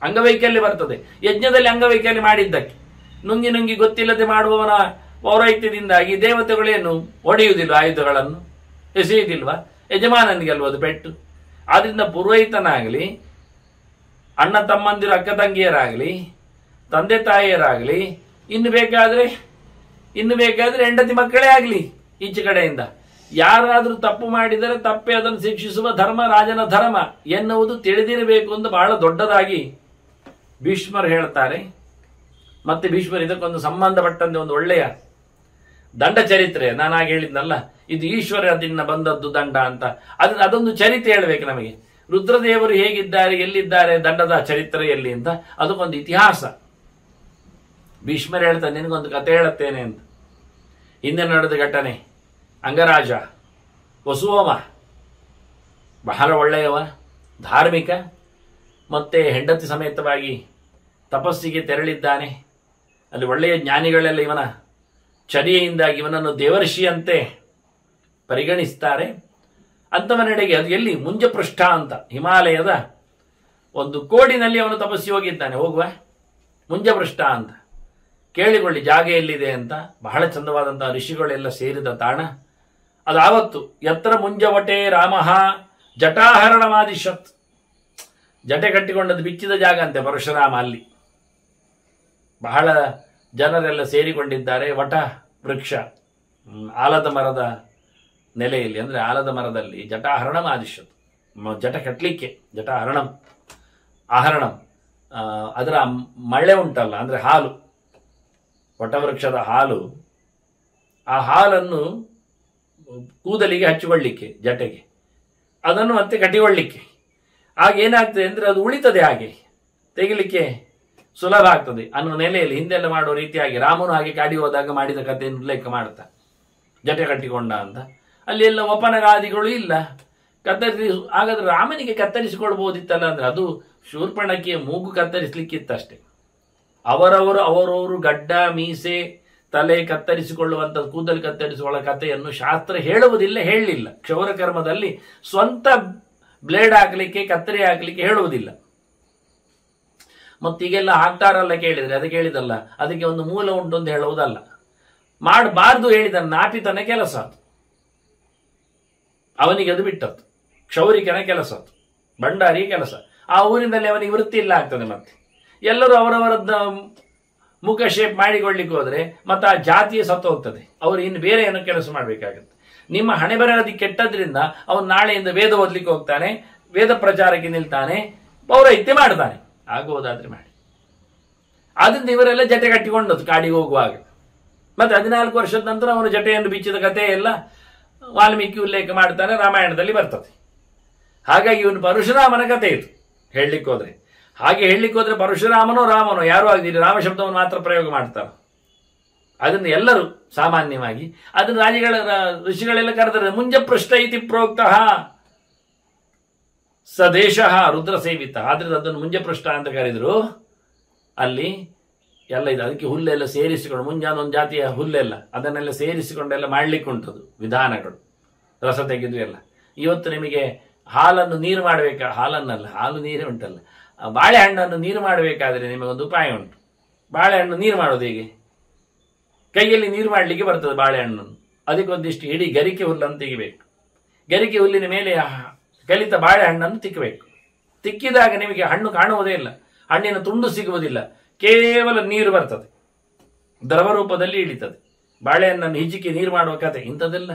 ಅಂಗವೈಕಲ್ಯ ಬರ್ತದೆ. ಯಜ್ಞದಲ್ಲಿ ಅಂಗವೈಕಲ್ಯ ಮಾಡಿದ್ದಕ್ಕೆ ನುಂಗಿ ಗೊತ್ತಿಲ್ಲದೆ ಮಾಡುವವನ ಪೌರೋಹಿತ್ಯದಿಂದಾಗಿ ದೇವತೆಗಳೇನು ಹೊಡೆಯುವುದಿಲ್ಲ, ಆಯುಧಗಳನ್ನು ಎಸೆಯುವುದಿಲ್ವಾ? ಯಜಮಾನನಿಗೆ ಅಲ್ವದು ಪೆಟ್ಟು. ಆದ್ರಿಂದ ಪುರೋಹಿತನಾಗಲಿ, ಅಣ್ಣ ತಮ್ಮಂದಿರು ಅಕ್ಕ ತಂಗಿಯರಾಗಲಿ, ತಂದೆ ತಾಯಿಯರಾಗಲಿ, ಇನ್ನು ಬೇಕಾದ್ರೆ ಹೆಂಡತಿ ಮಕ್ಕಳೇ ಆಗಲಿ, ಈಚೆ ಕಡೆಯಿಂದ ಯಾರಾದರೂ ತಪ್ಪು ಮಾಡಿದರೆ ತಪ್ಪೆ ಅದನ್ನು ಶಿಕ್ಷಿಸುವ ಧರ್ಮ ರಾಜನ ಧರ್ಮ ಎನ್ನುವುದು ತಿಳಿದಿರಬೇಕು ಎಂದು ಬಹಳ ದೊಡ್ಡದಾಗಿ ಭೀಷ್ಮರು ಹೇಳ್ತಾರೆ. ಮತ್ತೆ ಭೀಷ್ಮರು ಇದಕ್ಕೊಂದು ಸಂಬಂಧಪಟ್ಟಂತೆ ಒಂದು ಒಳ್ಳೆಯ ದಂಡ ಚರಿತ್ರೆ, ನಾನಾಗಿ ಹೇಳಿದ್ನಲ್ಲ, ಇದು ಈಶ್ವರದಿಂದ ಬಂದದ್ದು ದಂಡ ಅಂತ, ಅದೊಂದು ಚರಿತ್ರೆ ಹೇಳಬೇಕು ನಮಗೆ. ರುದ್ರದೇವರು ಹೇಗಿದ್ದಾರೆ, ಎಲ್ಲಿದ್ದಾರೆ, ದಂಡದ ಚರಿತ್ರೆಯಲ್ಲಿ ಅಂತ ಅದಕ್ಕೊಂದು ಇತಿಹಾಸ. ಭೀಷ್ಮರು ಹೇಳ್ತಾರೆ, ನಿನಗೊಂದು ಕತೆ ಹೇಳುತ್ತೇನೆ ಅಂತ. ಹಿಂದೆ ನಡೆದ ಘಟನೆ. ಅಂಗರಾಜ ವಸುಹೋಮ ಬಹಳ ಒಳ್ಳೆಯವ, ಧಾರ್ಮಿಕ, ಮತ್ತೆ ಹೆಂಡತಿ ಸಮೇತವಾಗಿ ತಪಸ್ಸಿಗೆ ತೆರಳಿದ್ದಾನೆ. ಅಲ್ಲಿ ಒಳ್ಳೆಯ ಜ್ಞಾನಿಗಳೆಲ್ಲ ಇವನ ಚರ್ಯೆಯಿಂದಾಗಿ ಇವನನ್ನು ದೇವರ್ಷಿಯಂತೆ ಪರಿಗಣಿಸ್ತಾರೆ. ಅಂಥವನೆಡೆಗೆ ಅದು ಎಲ್ಲಿ, ಮುಂಜಪೃಷ್ಠ ಅಂತ ಹಿಮಾಲಯದ ಒಂದು ಕೋಡಿನಲ್ಲಿ ಅವನು ತಪಸ್ಸಿ ಹೋಗಿದ್ದಾನೆ. ಹೋಗುವ ಮುಂಜಪೃಷ್ಠ ಅಂತ ಕೇಳಿಕೊಳ್ಳಿ, ಜಾಗ ಎಲ್ಲಿದೆ ಅಂತ. ಬಹಳ ಚಂದವಾದಂತಹ ಋಷಿಗಳೆಲ್ಲ ಸೇರಿದ ತಾಣ ಅದು. ಆವತ್ತು ಯತ್ರ ಮುಂಜವಟೆ ರಾಮಃ ಜಟಾಹರಣಮಾದಿಶತ್, ಜಟೆ ಕಟ್ಟಿಕೊಂಡದ್ದು ಬಿಚ್ಚಿದ ಜಾಗ ಅಂತೆ ಪರಶುರಾಮ. ಅಲ್ಲಿ ಬಹಳ ಜನರೆಲ್ಲ ಸೇರಿಕೊಂಡಿದ್ದಾರೆ. ವಟ ವೃಕ್ಷ, ಆಲದ ಮರದ ನೆಲೆಯಲ್ಲಿ, ಅಂದರೆ ಆಲದ ಮರದಲ್ಲಿ ಜಟಾಹರಣಂ ಆದಿಶತ್, ಜಟ ಕಟ್ಟಲಿಕ್ಕೆ ಜಟಾಹರಣಂ, ಆಹರಣಂ, ಅದರ ಮಳೆ ಉಂಟಲ್ಲ, ಅಂದರೆ ಹಾಲು, ವಟವೃಕ್ಷದ ಹಾಲು, ಆ ಹಾಲನ್ನು ಕೂದಲಿಗೆ ಹಚ್ಚಿಕೊಳ್ಳಿಕ್ಕೆ, ಜಟೆಗೆ, ಅದನ್ನು ಮತ್ತೆ ಕಟ್ಟಿಕೊಳ್ಳಿಕ್ಕೆ. ಆಗೇನಾಗ್ತದೆ ಅಂದರೆ ಅದು ಉಳಿತದೆ, ಹಾಗೆ ತೆಗಿಲಿಕ್ಕೆ ಸುಲಭ ಆಗ್ತದೆ ಅನ್ನೋ ನೆಲೆಯಲ್ಲಿ ಹಿಂದೆಲ್ಲ ಮಾಡುವ ರೀತಿಯಾಗಿ ರಾಮನು ಹಾಗೆ ಕಾಡಿ ಹೋದಾಗ ಮಾಡಿದ ಕಥೆಯನ್ನು ಉಲ್ಲೇಖ ಮಾಡ್ತಾ, ಜಟೆ ಕಟ್ಟಿಕೊಂಡ ಅಂತ. ಅಲ್ಲಿ ಎಲ್ಲ ಒಪನಗಾದಿಗಳು ಇಲ್ಲ, ಹಾಗಾದ್ರೆ ರಾಮನಿಗೆ ಕತ್ತರಿಸಿಕೊಳ್ಬಹುದಿತ್ತಲ್ಲ, ಅಂದ್ರೆ ಅದು ಶೂರ್ಪಣಕಿಯ ಮೂಗು ಕತ್ತರಿಸಲಿಕ್ಕಿತ್ತಷ್ಟೇ. ಅವರವರು ಗಡ್ಡ ಮೀಸೆ ತಲೆ ಕತ್ತರಿಸಿಕೊಳ್ಳುವಂಥ, ಕೂದಲು ಕತ್ತರಿಸಿಕೊಳ್ಳುವ ಕಥೆಯನ್ನು ಶಾಸ್ತ್ರ ಹೇಳುವುದಿಲ್ಲ, ಹೇಳಲಿಲ್ಲ. ಕ್ಷೌರ ಕರ್ಮದಲ್ಲಿ ಸ್ವಂತ ಬ್ಲೇಡ್ ಹಾಕಲಿಕ್ಕೆ, ಕತ್ತರಿ ಹಾಕಲಿಕ್ಕೆ ಹೇಳುವುದಿಲ್ಲ. ಮತ್ತೀಗೆಲ್ಲ ಹಾಕ್ತಾರಲ್ಲ ಕೇಳಿದ್ರೆ, ಅದಕ್ಕೆ ಹೇಳಿದಲ್ಲ, ಅದಕ್ಕೆ ಒಂದು ಮೂಲ ಉಂಟು ಅಂತ ಹೇಳುವುದಲ್ಲ. ಮಾಡಬಾರ್ದು ಹೇಳಿದ ನಾಪಿತನ ಕೆಲಸ ಅದು, ಅವನಿಗೆ ಅದು ಬಿಟ್ಟದ್ದು. ಕ್ಷೌರಿಕನ ಕೆಲಸ ಅದು, ಭಂಡಾರಿಯ ಕೆಲಸ. ಆ ಊರಿನಲ್ಲಿ ಅವನಿಗೆ ವೃತ್ತಿ ಇಲ್ಲ ಆಗ್ತದೆ. ಮತ್ತೆ ಎಲ್ಲರೂ ಅವರವರದ್ದ ಮುಖ ಶೇಪ್ ಮಾಡಿಕೊಳ್ಳಿಕ್ಕೆ ಹೋದ್ರೆ ಮತ್ತೆ ಆ ಜಾತಿಯ ಸತ್ತು ಹೋಗ್ತದೆ. ಅವರು ಇನ್ನು ಬೇರೆ ಏನೋ ಕೆಲಸ ಮಾಡಬೇಕಾಗುತ್ತೆ. ನಿಮ್ಮ ಹಣೆ ಬರಹದಿ ಕೆಟ್ಟದ್ರಿಂದ ಅವನು ನಾಳೆಯಿಂದ ವೇದ ಓದ್ಲಿಕ್ಕೆ ಹೋಗ್ತಾನೆ, ವೇದ ಪ್ರಚಾರಕ್ಕೆ ನಿಲ್ತಾನೆ, ಪೌರಹಿತ್ಯ ಮಾಡ್ತಾನೆ. ಆಗುವುದಾದ್ರೆ ಮಾಡಿ. ಆದ್ರಿಂದ ಇವರೆಲ್ಲ ಜಟೆ ಕಟ್ಟಿಕೊಂಡದ್ದು ಕಾಡಿಗೆ ಹೋಗುವಾಗ. ಮತ್ತೆ 14 ವರ್ಷದ ನಂತರ ಅವನು ಜಟೆಯನ್ನು ಬಿಚ್ಚಿದ ಕಥೆ ಎಲ್ಲ ವಾಲ್ಮೀಕಿ ಉಲ್ಲೇಖ ಮಾಡ್ತಾನೆ, ರಾಮಾಯಣದಲ್ಲಿ ಬರ್ತದೆ. ಹಾಗಾಗಿ ಇವನು ಪರಶುರಾಮನ ಕಥೆ ಇದು ಹೇಳಲಿಕ್ಕೆ ಹೋದ್ರೆ. ಹಾಗೆ ಹೇಳಲಿಕ್ಕೆ ಹೋದ್ರೆ ಪರಶುರಾಮನೋ ರಾಮನೋ ಯಾರು ಆಗಿದ್ದೀರಿ, ರಾಮ ಶಬ್ದವನ್ನು ಮಾತ್ರ ಪ್ರಯೋಗ ಮಾಡ್ತಾರೆ. ಅದನ್ನು ಎಲ್ಲರೂ ಸಾಮಾನ್ಯವಾಗಿ ಅದನ್ನು ಋಷಿಗಳೆಲ್ಲ ಕರೆದರೆ ಮುಂಜಪೃಷ್ಠ ಇತಿ ಪ್ರೋಕ್ತಃ ಸದೇಶ ರುದ್ರ ಸೇವಿತ. ಆದ್ರೆ ಅದನ್ನು ಮುಂಜಪೃಷ್ಠ ಅಂತ ಕರೆದ್ರು. ಅಲ್ಲಿ ಎಲ್ಲ ಇದೆ, ಅದಕ್ಕೆ ಹುಲ್ಲೆಲ್ಲ ಸೇರಿಸಿಕೊಂಡು, ಮುಂಜಾನೆ ಒಂದು ಜಾತಿಯ ಹುಲ್ಲೆಲ್ಲ, ಅದನ್ನೆಲ್ಲ ಸೇರಿಸಿಕೊಂಡೆಲ್ಲ ಮಾಡ್ಲಿಕ್ಕೆ ಉಂಟದು ವಿಧಾನಗಳು, ರಸ ತೆಗೆದು ಎಲ್ಲ. ಇವತ್ತು ನಿಮಗೆ ಹಾಲನ್ನು ನೀರು ಮಾಡಬೇಕಾ, ಹಾಲನ್ನಲ್ಲ, ಹಾಲು ನೀರೇ ಉಂಟಲ್ಲ, ಬಾಳೆಹಣ್ಣನ್ನು ನೀರು ಮಾಡಬೇಕಾದ್ರೆ ನಿಮಗೊಂದು ಉಪಾಯ ಉಂಟು. ಬಾಳೆಹಣ್ಣು ನೀರು ಮಾಡೋದು ಹೇಗೆ? ಕೈಯಲ್ಲಿ ನೀರು ಮಾಡಲಿಕ್ಕೆ ಬರ್ತದೆ ಬಾಳೆಹಣ್ಣನ್ನು. ಅದಕ್ಕೊಂದಿಷ್ಟು ಇಡೀ ಗರಿಕೆ ಹುಲ್ಲನ್ನು ತೆಗಿಬೇಕು. ಗರಿಕೆ ಹುಲ್ಲಿನ ಮೇಲೆ ಕಲಿತ ಬಾಳೆಹಣ್ಣನ್ನು ತಿಕ್ಕಬೇಕು. ತಿಕ್ಕಿದಾಗ ನಿಮಗೆ ಹಣ್ಣು ಕಾಣುವುದೇ ಇಲ್ಲ, ಹಣ್ಣಿನ ತುಂಡು ಸಿಗುವುದಿಲ್ಲ, ಕೇವಲ ನೀರು ಬರ್ತದೆ, ದ್ರವ ರೂಪದಲ್ಲಿ ಇಳಿತದೆ. ಬಾಳೆಹಣ್ಣನ್ನು ಹಿಜಿಕೆ ನೀರು ಮಾಡುವ ಕತೆ, ಇಂಥದ್ದೆಲ್ಲ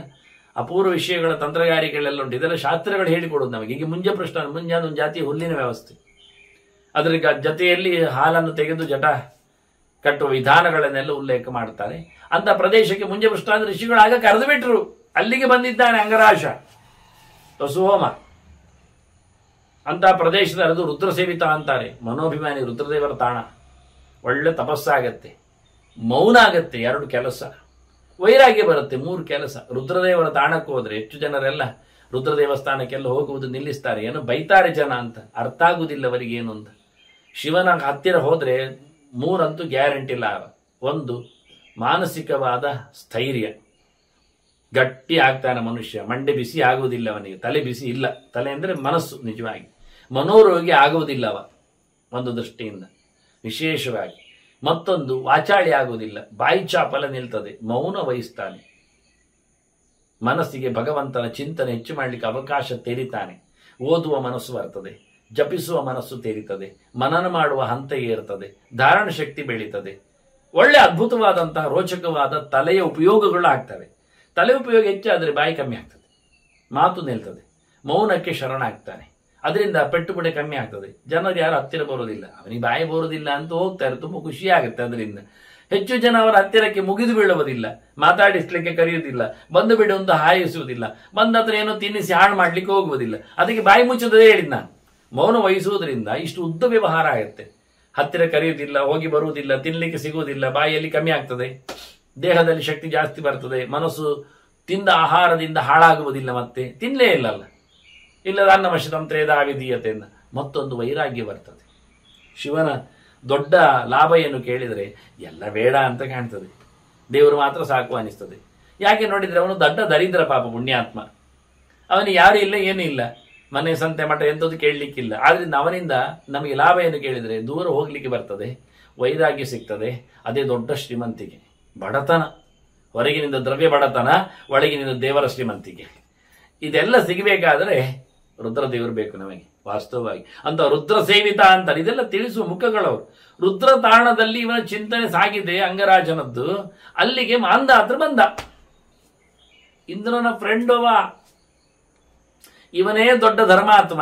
ಅಪೂರ್ವ ವಿಷಯಗಳ ತಂತ್ರಗಾರಿಕೆಗಳೆಲ್ಲ ಉಂಟು. ಇದೆಲ್ಲ ಶಾಸ್ತ್ರಗಳು ಹೇಳಿಕೊಡೋದು ನಮಗೆ. ಈಗ ಮುಂಜಾನೆ ಒಂದು ಜಾತಿಯ ಹುಲ್ಲಿನ ವ್ಯವಸ್ಥೆ, ಅದರ ಜೊತೆಯಲ್ಲಿ ಹಾಲನ್ನು ತೆಗೆದು ಜಟ ಕಟ್ಟುವ ವಿಧಾನಗಳನ್ನೆಲ್ಲ ಉಲ್ಲೇಖ ಮಾಡ್ತಾರೆ. ಅಂತ ಪ್ರದೇಶಕ್ಕೆ ಮುಂಜಪೃಷ್ಠ ಅಂದ್ರೆ ಋಷಿಗಳು ಆಗ ಕರೆದು ಬಿಟ್ರು. ಅಲ್ಲಿಗೆ ಬಂದಿದ್ದಾನೆ ಅಂಗರಾಶ, ವಸುಹೋಮ ಅಂತ ಪ್ರದೇಶದ, ಅದು ರುದ್ರ ಸೇವಿತ ಅಂತಾರೆ. ಮನೋಭಿಮಾನಿ ರುದ್ರದೇವರ ತಾಣ. ಒಳ್ಳೆ ತಪಸ್ಸಾಗತ್ತೆ, ಮೌನ ಆಗತ್ತೆ, 2 ಕೆಲಸ, ವೈರಾಗ್ಯ ಬರುತ್ತೆ, 3 ಕೆಲಸ. ರುದ್ರದೇವರ ತಾಣಕ್ಕೆ ಹೋದ್ರೆ ಹೆಚ್ಚು ಜನರೆಲ್ಲ ರುದ್ರ ದೇವಸ್ಥಾನಕ್ಕೆಲ್ಲ ಹೋಗುವುದು ನಿಲ್ಲಿಸ್ತಾರೆ. ಏನು ಬೈತಾರೆ ಜನ ಅಂತ, ಅರ್ಥ ಆಗುವುದಿಲ್ಲ ಅವರಿಗೆ ಏನು ಅಂತ. ಶಿವನ ಹತ್ತಿರ ಹೋದ್ರೆ 3 ಅಂತೂ ಗ್ಯಾರಂಟಿ ಲಾಭ. 1, ಮಾನಸಿಕವಾದ ಸ್ಥೈರ್ಯ, ಗಟ್ಟಿ ಆಗ್ತಾನೆ ಮನುಷ್ಯ, ಮಂಡೆ ಬಿಸಿ ಆಗುವುದಿಲ್ಲ ಅವನಿಗೆ, ತಲೆ ಬಿಸಿ ಇಲ್ಲ, ತಲೆ ಅಂದರೆ ಮನಸ್ಸು, ನಿಜವಾಗಿ ಮನೋರೋಗಿ ಆಗುವುದಿಲ್ಲ ಅವ ಒಂದು ದೃಷ್ಟಿಯಿಂದ ವಿಶೇಷವಾಗಿ. ಮತ್ತೊಂದು, ವಾಚಾಳಿ ಆಗುವುದಿಲ್ಲ, ಬಾಯಿ ಚಾಪಲ ನಿಲ್ತದೆ, ಮೌನ ವಹಿಸ್ತಾನೆ, ಮನಸ್ಸಿಗೆ ಭಗವಂತನ ಚಿಂತನೆ ಹೆಚ್ಚು ಮಾಡಲಿಕ್ಕೆ ಅವಕಾಶ ತೆರೀತಾನೆ, ಓದುವ ಮನಸ್ಸು ಬರ್ತದೆ, ಜಪಿಸುವ ಮನಸ್ಸು ತೆರೀತದೆ, ಮನನ ಮಾಡುವ ಹಂತ ಏರ್ತದೆ, ಧಾರಣ ಶಕ್ತಿ ಬೆಳೀತದೆ, ಒಳ್ಳೆ ಅದ್ಭುತವಾದಂತಹ ರೋಚಕವಾದ ತಲೆಯ ಉಪಯೋಗಗಳು ಆಗ್ತವೆ. ತಲೆ ಉಪಯೋಗ ಹೆಚ್ಚಾದರೆ ಬಾಯಿ ಕಮ್ಮಿ ಆಗ್ತದೆ, ಮಾತು ನಿಲ್ತದೆ, ಮೌನಕ್ಕೆ ಶರಣಾಗ್ತಾನೆ. ಅದರಿಂದ ಪೆಟ್ಟುಪುಡೆ ಕಮ್ಮಿ ಆಗ್ತದೆ. ಜನರು ಯಾರು ಹತ್ತಿರ ಬರೋದಿಲ್ಲ, ಅವನಿಗೆ ಬಾಯಿ ಬರೋದಿಲ್ಲ ಅಂತ ಹೋಗ್ತಾರೆ. ತುಂಬ ಖುಷಿ ಆಗುತ್ತೆ. ಅದರಿಂದ ಹೆಚ್ಚು ಜನ ಅವರ ಹತ್ತಿರಕ್ಕೆ ಮುಗಿದು ಬೀಳುವುದಿಲ್ಲ, ಮಾತಾಡಿಸ್ಲಿಕ್ಕೆ ಕರೆಯುವುದಿಲ್ಲ, ಬಂದು ಬಿಡು ಅಂತ ಹಾಯಿಸುವುದಿಲ್ಲ, ಬಂದ ಹತ್ರ ಏನೋ ತಿನ್ನಿಸಿ ಹಾಳು ಮಾಡ್ಲಿಕ್ಕೆ ಹೋಗುವುದಿಲ್ಲ. ಅದಕ್ಕೆ ಬಾಯಿ ಮುಚ್ಚುವುದೇ ಹೇಳಿದ್ ನಾನು. ಮೌನ ವಹಿಸುವುದರಿಂದ ಇಷ್ಟು ಉದ್ದ ವ್ಯವಹಾರ ಆಗುತ್ತೆ. ಹತ್ತಿರ ಕರೆಯುವುದಿಲ್ಲ, ಹೋಗಿ ಬರುವುದಿಲ್ಲ, ತಿನ್ಲಿಕ್ಕೆ ಸಿಗುವುದಿಲ್ಲ, ಬಾಯಿಯಲ್ಲಿ ಕಮ್ಮಿ ಆಗ್ತದೆ, ದೇಹದಲ್ಲಿ ಶಕ್ತಿ ಜಾಸ್ತಿ ಬರ್ತದೆ, ಮನಸ್ಸು ತಿಂದ ಆಹಾರದಿಂದ ಹಾಳಾಗುವುದಿಲ್ಲ, ಮತ್ತೆ ತಿನ್ನಲೇ ಇಲ್ಲಲ್ಲ, ಇಲ್ಲದ ಅನ್ನವಶತಂತ್ರೇದ ವಿಧೀಯತೆಯಿಂದ ಮತ್ತೊಂದು ವೈರಾಗ್ಯ ಬರ್ತದೆ. ಶಿವನ ದೊಡ್ಡ ಲಾಭ ಏನು ಕೇಳಿದರೆ ಎಲ್ಲ ಬೇಡ ಅಂತ ಕಾಣ್ತದೆ, ದೇವರು ಮಾತ್ರ ಸಾಕು ಅನಿಸ್ತದೆ. ಯಾಕೆ ನೋಡಿದರೆ ಅವನು ದೊಡ್ಡ ದರಿದ್ರ ಪಾಪ ಪುಣ್ಯಾತ್ಮ, ಅವನಿಗೆ ಯಾರು ಇಲ್ಲ, ಏನೂ ಇಲ್ಲ, ಮನೆ ಸಂತೆ ಮಠ ಎಂಥದ್ದು ಕೇಳಲಿಕ್ಕಿಲ್ಲ. ಆದ್ರಿಂದ ಅವನಿಂದ ನಮಗೆ ಲಾಭ ಏನು ಕೇಳಿದರೆ ದೂರ ಹೋಗ್ಲಿಕ್ಕೆ ಬರ್ತದೆ, ವೈರಾಗ್ಯ ಸಿಗ್ತದೆ. ಅದೇ ದೊಡ್ಡ ಶ್ರೀಮಂತಿಕೆ. ಬಡತನ, ಹೊರಗಿನಿಂದ ದ್ರವ್ಯ ಬಡತನ, ಒಳಗಿನಿಂದ ದೇವರ ಶ್ರೀಮಂತಿಕೆ. ಇದೆಲ್ಲ ಸಿಗಬೇಕಾದರೆ ರುದ್ರದೇವರು ಬೇಕು ನಮಗೆ ವಾಸ್ತವವಾಗಿ. ಅಂತ ರುದ್ರ ಸೇವಿತ ಅಂತಾರೆ. ಇದೆಲ್ಲ ತಿಳಿಸುವ ಮುಖಗಳವರು. ರುದ್ರ ತಾಣದಲ್ಲಿ ಇವನ ಚಿಂತನೆ ಸಾಗಿದೆ ಅಂಗರಾಜನದ್ದು. ಅಲ್ಲಿಗೆ ಮಾಂಧಾತ್ರ ಬಂದ. ಇಂದ್ರನ ಫ್ರೆಂಡ್ ಅವ, ಇವನೇ ದೊಡ್ಡ ಧರ್ಮಾತ್ಮ,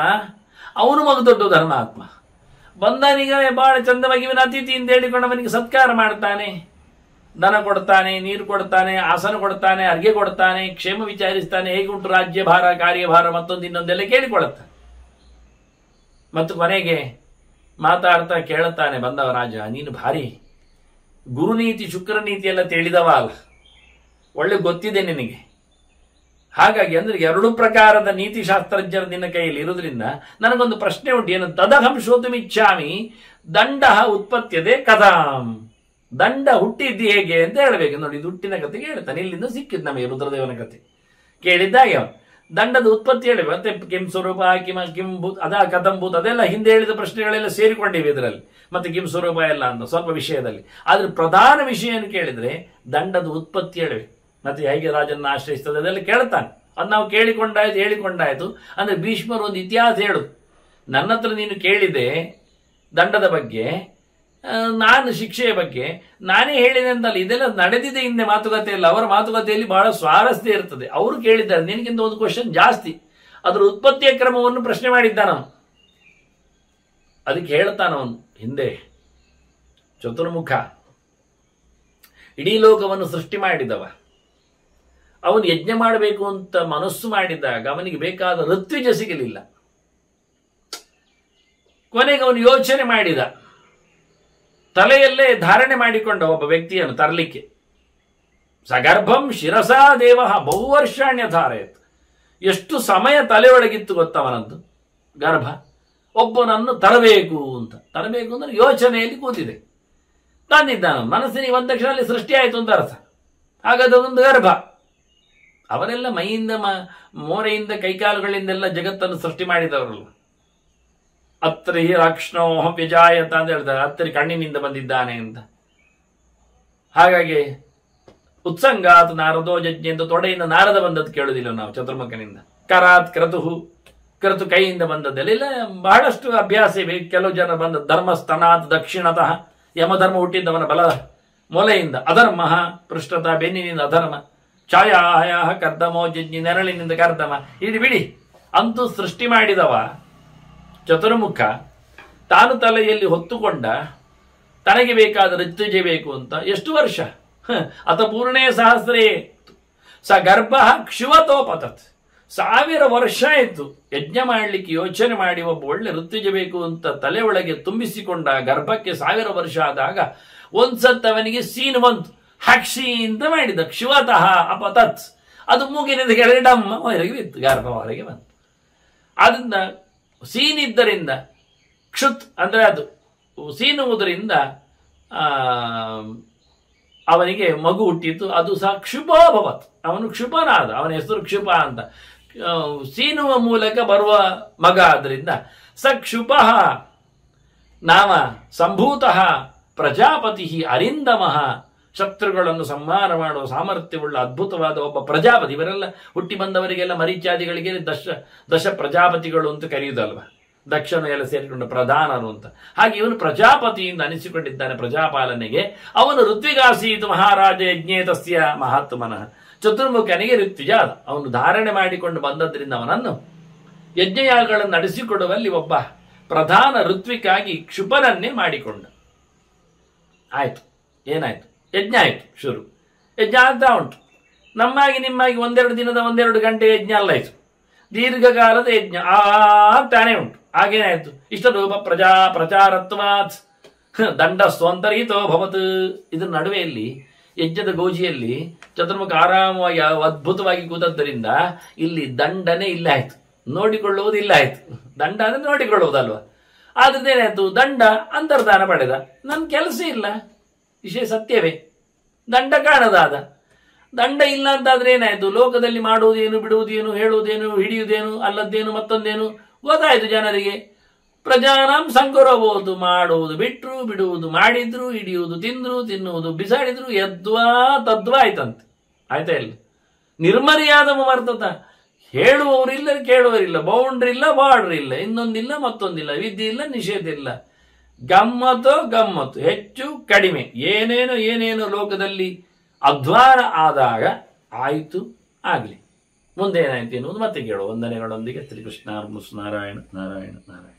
ಅವನು ಮಗ ದೊಡ್ಡ ಧರ್ಮಾತ್ಮ. ಬಂದನಿಗೆ ಬಹಳ ಚಂದವಾಗಿ ಇವನ ಅತಿಥಿ ಅಂತ ಹೇಳಿಕೊಂಡು ಅವನಿಗೆ ಸತ್ಕಾರ ಮಾಡ್ತಾನೆ, ದನ ಕೊಡ್ತಾನೆ, ನೀರು ಕೊಡ್ತಾನೆ, ಆಸನ ಕೊಡ್ತಾನೆ, ಅರ್ಗೆ ಕೊಡ್ತಾನೆ, ಕ್ಷೇಮ ವಿಚಾರಿಸ್ತಾನೆ, ಹೇಗುಂಟು ರಾಜ್ಯ ಭಾರ, ಕಾರ್ಯಭಾರ, ಮತ್ತೊಂದು ಇನ್ನೊಂದೆಲ್ಲ ಕೇಳಿಕೊಳ್ಳುತ್ತಾನೆ. ಮತ್ತು ಕೊನೆಗೆ ಮಾತಾಡ್ತಾ ಕೇಳುತ್ತಾನೆ ಬಂದವ ರಾಜ, ನೀನು ಭಾರಿ ಗುರುನೀತಿ ಶುಕ್ರನೀತಿ ಎಲ್ಲ ತಿಳಿದವ ಅಲ್ಲ, ಒಳ್ಳೆ ಗೊತ್ತಿದೆ ನಿನಗೆ. ಹಾಗಾಗಿ ಅಂದ್ರೆ 2 ಪ್ರಕಾರದ ನೀತಿಶಾಸ್ತ್ರಜ್ಞರು ನಿನ್ನ ಕೈಯಲ್ಲಿ ಇರುವುದರಿಂದ ನನಗೊಂದು ಪ್ರಶ್ನೆ ಉಂಟು. ಏನು ತದಹಂ ಶೋತುಮಿಚ್ಛಾಮಿ ದಂಡ ಉತ್ಪತ್ತಿಯದೆ ಕಥಾಂ. ದಂಡ ಹುಟ್ಟಿದ್ದು ಹೇಗೆ ಅಂತ ಹೇಳಬೇಕು. ನೋಡಿ, ಇದು ಹುಟ್ಟಿನ ಕಥೆಗೆ ಹೇಳ್ತಾನೆ. ಇಲ್ಲಿಂದ ಸಿಕ್ಕಿದ್ದು ನಮಗೆ ರುದ್ರದೇವನ ಕಥೆ ಕೇಳಿದ್ದಾಗೆ ಅವನು ದಂಡದ ಉತ್ಪತ್ತಿ ಹೇಳಿ ಮತ್ತೆ ಕಿಂ ಸ್ವರೂಪ, ಕಿಂ ಭೂತ್, ಅದ ಕಥಂ ಭೂತ್, ಅದೆಲ್ಲ ಹಿಂದೆ ಹೇಳಿದ ಪ್ರಶ್ನೆಗಳೆಲ್ಲ ಸೇರಿಕೊಂಡಿವೆ ಇದರಲ್ಲಿ. ಮತ್ತೆ ಕಿಂ ಸ್ವರೂಪ ಎಲ್ಲ ಅಂತ ಸ್ವಲ್ಪ ವಿಷಯದಲ್ಲಿ. ಆದ್ರೆ ಪ್ರಧಾನ ವಿಷಯ ಏನು ಕೇಳಿದ್ರೆ ದಂಡದ ಉತ್ಪತ್ತಿ ಹೇಳಬೇಕು. ಮತ್ತೆ ಹೇಗೆ ರಾಜನ ಆಶ್ರಯಿಸ್ತದೆ ಅದೆಲ್ಲ ಕೇಳ್ತಾನೆ. ಅದು ನಾವು ಕೇಳಿಕೊಂಡಾಯ್ತು, ಹೇಳಿಕೊಂಡಾಯ್ತು. ಅಂದ್ರೆ ಭೀಷ್ಮರು ಒಂದು ಇತಿಹಾಸ ಹೇಳುದು, ನನ್ನ ಹತ್ರ ನೀನು ಕೇಳಿದೆ ದಂಡದ ಬಗ್ಗೆ, ನಾನು ಶಿಕ್ಷೆಯ ಬಗ್ಗೆ ನಾನೇ ಹೇಳಿದೆ ಅಂತಲ್ಲ, ಇದೆಲ್ಲ ನಡೆದಿದೆ ಹಿಂದೆ ಮಾತುಕತೆಯಲ್ಲಿ. ಅವರ ಮಾತುಕತೆಯಲ್ಲಿ ಬಹಳ ಸ್ವಾರಸ್ಯ ಇರ್ತದೆ. ಅವರು ಕೇಳಿದ್ದಾರೆ ನಿನಗಿಂತ ಒಂದು ಕ್ವಶನ್ ಜಾಸ್ತಿ, ಅದರ ಉತ್ಪತ್ತಿಯ ಕ್ರಮವನ್ನು ಪ್ರಶ್ನೆ ಮಾಡಿದ್ದಾನವನು. ಅದಕ್ಕೆ ಹೇಳ್ತಾನವನು ಹಿಂದೆ, ಚತುರ್ಮುಖ ಇಡೀ ಲೋಕವನ್ನು ಸೃಷ್ಟಿ ಮಾಡಿದವ, ಅವನು ಯಜ್ಞ ಮಾಡಬೇಕು ಅಂತ ಮನಸ್ಸು ಮಾಡಿದಾಗ ಅವನಿಗೆ ಬೇಕಾದ ಋತ್ವಿಜ ಸಿಗಲಿಲ್ಲ. ಕೊನೆಗೆ ಅವನು ಯೋಚನೆ ಮಾಡಿದ, ತಲೆಯಲ್ಲೇ ಧಾರಣೆ ಮಾಡಿಕೊಂಡ ಒಬ್ಬ ವ್ಯಕ್ತಿಯನ್ನು ತರಲಿಕ್ಕೆ. ಸಗರ್ಭಂ ಶಿರಸಾ ದೇವ ಬಹುವರ್ಷಾಣ್ಯ ಧಾರಯತ್. ಎಷ್ಟು ಸಮಯ ತಲೆಯೊಳಗಿತ್ತು ಗೊತ್ತವನದ್ದು ಗರ್ಭ. ಒಬ್ಬನನ್ನು ತರಬೇಕು ಅಂದ್ರೆ ಯೋಚನೆಯಲ್ಲಿ ಕೂತಿದೆ. ತಂದಿದ್ದಾನ ಮನಸ್ಸಿನ ಒಂದು ತಕ್ಷಣದಲ್ಲಿ ಸೃಷ್ಟಿ ಆಯಿತು ಅಂತ ಅರ್ಥ. ಹಾಗಾದ್ರೆ ಅದೊಂದು ಗರ್ಭ. ಅವರೆಲ್ಲ ಮೈಯಿಂದ ಮೋರೆಯಿಂದ ಕೈಕಾಲುಗಳಿಂದೆಲ್ಲ ಜಗತ್ತನ್ನು ಸೃಷ್ಟಿ ಮಾಡಿದವರಲ್ಲ. ಅತ್ರಿ ರಾಕ್ಷಣೋ ವಿಜಾಯತ ಅಂತ ಹೇಳ್ತಾರೆ. ಅತ್ರಿ ಕಣ್ಣಿನಿಂದ ಬಂದಿದ್ದಾನೆ ಅಂತ. ಹಾಗಾಗಿ ಉತ್ಸಂಗಾತ್ ನಾರದೋ ಯಜ್ಞ ಅಂತ ತೊಡೆಯಿಂದ ನಾರದ ಬಂದದ್ದು ಕೇಳುವುದಿಲ್ಲ ನಾವು ಚತುರ್ಮುಖನಿಂದ. ಕರಾತ್ ಕ್ರತುಹು, ಕ್ರತು ಕೈಯಿಂದ ಬಂದದ್ದೆಲ್ಲ ಇಲ್ಲ. ಬಹಳಷ್ಟು ಅಭ್ಯಾಸ ಇವೆ. ಕೆಲವು ಜನ ಬಂದ ಧರ್ಮಸ್ತನಾತ್ ದಕ್ಷಿಣತಃ, ಯಮಧರ್ಮ ಹುಟ್ಟಿದ್ದವನ ಬಲ ಮೊಲೆಯಿಂದ, ಅಧರ್ಮ ಪೃಷ್ಠತ ಬೆನ್ನಿನಿಂದ ಅಧರ್ಮ, ಛಾಯಾಯ ಕರ್ದಮೋ ಯಜ್ಞ ನೆರಳಿನಿಂದ ಕರ್ದಮ. ಇಡಿ ಬಿಡಿ ಅಂತೂ ಸೃಷ್ಟಿ ಮಾಡಿದವ ಚತುರ್ಮುಖ ತಾನು ತಲೆಯಲ್ಲಿ ಹೊತ್ತುಕೊಂಡ ತನಗೆ ಬೇಕಾದ ಋತ್ವಿಜ ಬೇಕು ಅಂತ ಎಷ್ಟು ವರ್ಷ, ಅತ ಪೂರ್ಣೇ ಸಹಸ್ರೇ ಸ ಗರ್ಭ ಕ್ಷುವತೋಪತತ್. 1000 ವರ್ಷ ಆಯಿತು ಯಜ್ಞ ಮಾಡಲಿಕ್ಕೆ ಯೋಚನೆ ಮಾಡಿ ಒಬ್ಬ ಒಳ್ಳೆ ಋತ್ವಿಜ ಬೇಕು ಅಂತ ತಲೆ ಒಳಗೆ ತುಂಬಿಸಿಕೊಂಡ ಗರ್ಭಕ್ಕೆ 1000 ವರ್ಷ ಆದಾಗ ಒಂದ್ಸತ್ ಅವನಿಗೆ ಸೀನ್ ಬಂತು. ಹಕ್ಷಿ ಅಂತ ಮಾಡಿದ, ಕ್ಷುವತಃ ಅಪತತ್, ಅದು ಮೂಗಿನಿಂದ ಕೆಳಗೆ ಡಮ್ಮ ಹೊರಗೆ ಬಿತ್ತು, ಗರ್ಭ ಹೊರಗೆ ಬಂತು. ಅದನ್ನ ಸೀನಿದ್ದರಿಂದ ಕ್ಷುತ್ ಅಂದ್ರೆ ಅದು ಸೀನುವುದರಿಂದ ಅವನಿಗೆ ಮಗು ಹುಟ್ಟಿತು. ಅದು ಸಹ ಕ್ಷುಪೋಭವತ್, ಅವನು ಕ್ಷುಪನಾದ, ಅವನ ಹೆಸರು ಕ್ಷುಪ ಅಂತ. ಸೀನುವ ಮೂಲಕ ಬರುವ ಮಗ ಆದ್ರಿಂದ ಸ ಕ್ಷುಪ ನಾಮ ಸಂಭೂತಃ ಪ್ರಜಾಪತಿ ಅರಿಂದಮಃ. ಶತ್ರುಗಳನ್ನು ಸಂಹಾರ ಮಾಡುವ ಸಾಮರ್ಥ್ಯವುಳ್ಳ ಅದ್ಭುತವಾದ ಒಬ್ಬ ಪ್ರಜಾಪತಿ. ಇವರೆಲ್ಲ ಹುಟ್ಟಿ ಬಂದವರಿಗೆಲ್ಲ ಮರೀಚಾದಿಗಳಿಗೆ ದಶ ಪ್ರಜಾಪತಿಗಳು ಅಂತ ಕರೆಯುವುದಲ್ವ. ದಕ್ಷನು ಎಲ್ಲ ಸೇರಿಕೊಂಡ ಪ್ರಧಾನರು ಅಂತ. ಹಾಗೆ ಇವನು ಪ್ರಜಾಪತಿಯಿಂದ ಅನಿಸಿಕೊಂಡಿದ್ದಾನೆ ಪ್ರಜಾಪಾಲನೆಗೆ. ಅವನು ಋತ್ವಿಗಾಸೀತು ಮಹಾರಾಜ ಯಜ್ಞೇತಸ್ಯ ಮಹಾತ್ಮನಃ. ಚತುರ್ಮುಖನಿಗೆ ಋತ್ವಿಜ ಅವನು ಧಾರಣೆ ಮಾಡಿಕೊಂಡು ಬಂದದ್ರಿಂದ ಅವನನ್ನು ಯಜ್ಞಯಾಗಗಳನ್ನು ನಡೆಸಿಕೊಡುವಲ್ಲಿ ಒಬ್ಬ ಪ್ರಧಾನ ಋತ್ವಿಕಾಗಿ ಕ್ಷುಪನನ್ನೇ ಮಾಡಿಕೊಂಡ. ಆಯ್ತು, ಏನಾಯ್ತು? ಯಜ್ಞ ಆಯ್ತು, ಶುರು. ಯಜ್ಞ ಆಗ್ತಾ ಉಂಟು. ನಮ್ಮಾಗಿ ನಿಮ್ಮಾಗಿ 1-2 ಗಂಟೆ ಯಜ್ಞ ಅಲ್ಲ, ಆಯ್ತು ದೀರ್ಘಕಾಲದ ಯಜ್ಞ ಆಗ್ತಾನೆ ಉಂಟು. ಹಾಗೇನಾಯ್ತು? ಇಷ್ಟರೂಪ ಪ್ರಚಾರತ್ವಾತ್ ದಂಡ ಸ್ವಂತರಿತೋ ಭವತ್. ಇದರ ನಡುವೆಯಲ್ಲಿ ಯಜ್ಞದ ಗೋಜಿಯಲ್ಲಿ ಚತುರ್ಮುಖ ಆರಾಮವಾಗಿ ಅದ್ಭುತವಾಗಿ ಕೂತದ್ದರಿಂದ ಇಲ್ಲಿ ದಂಡನೆ ಇಲ್ಲ ಆಯ್ತು, ನೋಡಿಕೊಳ್ಳುವುದು ಇಲ್ಲ ಆಯ್ತು. ದಂಡ ಅಂದ್ರೆ ನೋಡಿಕೊಳ್ಳುವುದಲ್ವ. ಆದ್ರದ್ದು ಏನಾಯ್ತು? ದಂಡ ಅಂತರ್ಧಾನ ಪಡೆದ. ನನ್ನ ಕೆಲಸ ಇಲ್ಲ, ವಿಷಯ ಸತ್ಯವೇ. ದಂಡ ಕಾಣದಾದ. ದಂಡ ಇಲ್ಲ ಅಂತಾದ್ರೆ ಏನಾಯ್ತು? ಲೋಕದಲ್ಲಿ ಮಾಡುವುದೇನು, ಬಿಡುವುದೇನು, ಹೇಳುವುದೇನು, ಹಿಡಿಯುವುದೇನು, ಅಲ್ಲದ್ದೇನು, ಮತ್ತೊಂದೇನು ಗೊತ್ತಾಯ್ತು ಜನರಿಗೆ. ಪ್ರಜಾನಾಂ ಸಂಕರಬಹುದು. ಮಾಡುವುದು ಬಿಟ್ರು, ಬಿಡುವುದು ಮಾಡಿದ್ರು, ಹಿಡಿಯುವುದು ತಿಂದ್ರು, ತಿನ್ನುವುದು ಬಿಸಾಡಿದ್ರು, ಯದ್ವಾ ತದ್ವಾ ಆಯ್ತಂತೆ. ಆಯ್ತಾ ಇಲ್ಲ? ನಿರ್ಮರ್ಯಾದ ಮರ್ತತ. ಹೇಳುವವರಿಲ್ಲ, ಕೇಳುವರಿಲ್ಲ, ಬೌಂಡ್ರಿ ಇಲ್ಲ, ಬಾರ್ಡ್ರ್ ಇಲ್ಲ, ಇನ್ನೊಂದಿಲ್ಲ, ಮತ್ತೊಂದಿಲ್ಲ, ವಿಧಿ ಇಲ್ಲ, ನಿಷೇಧ ಇಲ್ಲ. ಗಮ್ಮತ್ತು, ಹೆಚ್ಚು ಕಡಿಮೆ, ಏನೇನು ಲೋಕದಲ್ಲಿ ಅಧ್ವಾನ ಆದಾಗ ಆಯಿತು, ಆಗಲಿ. ಮುಂದೆ ಏನಾಯ್ತು ಎನ್ನುವುದು ಮತ್ತೆ ಕೇಳುವ. ವಂದನೆಗಳೊಂದಿಗೆ ಶ್ರೀಕೃಷ್ಣ ನಾರಾಯಣ ನಾರಾಯಣ ನಾರಾಯಣ.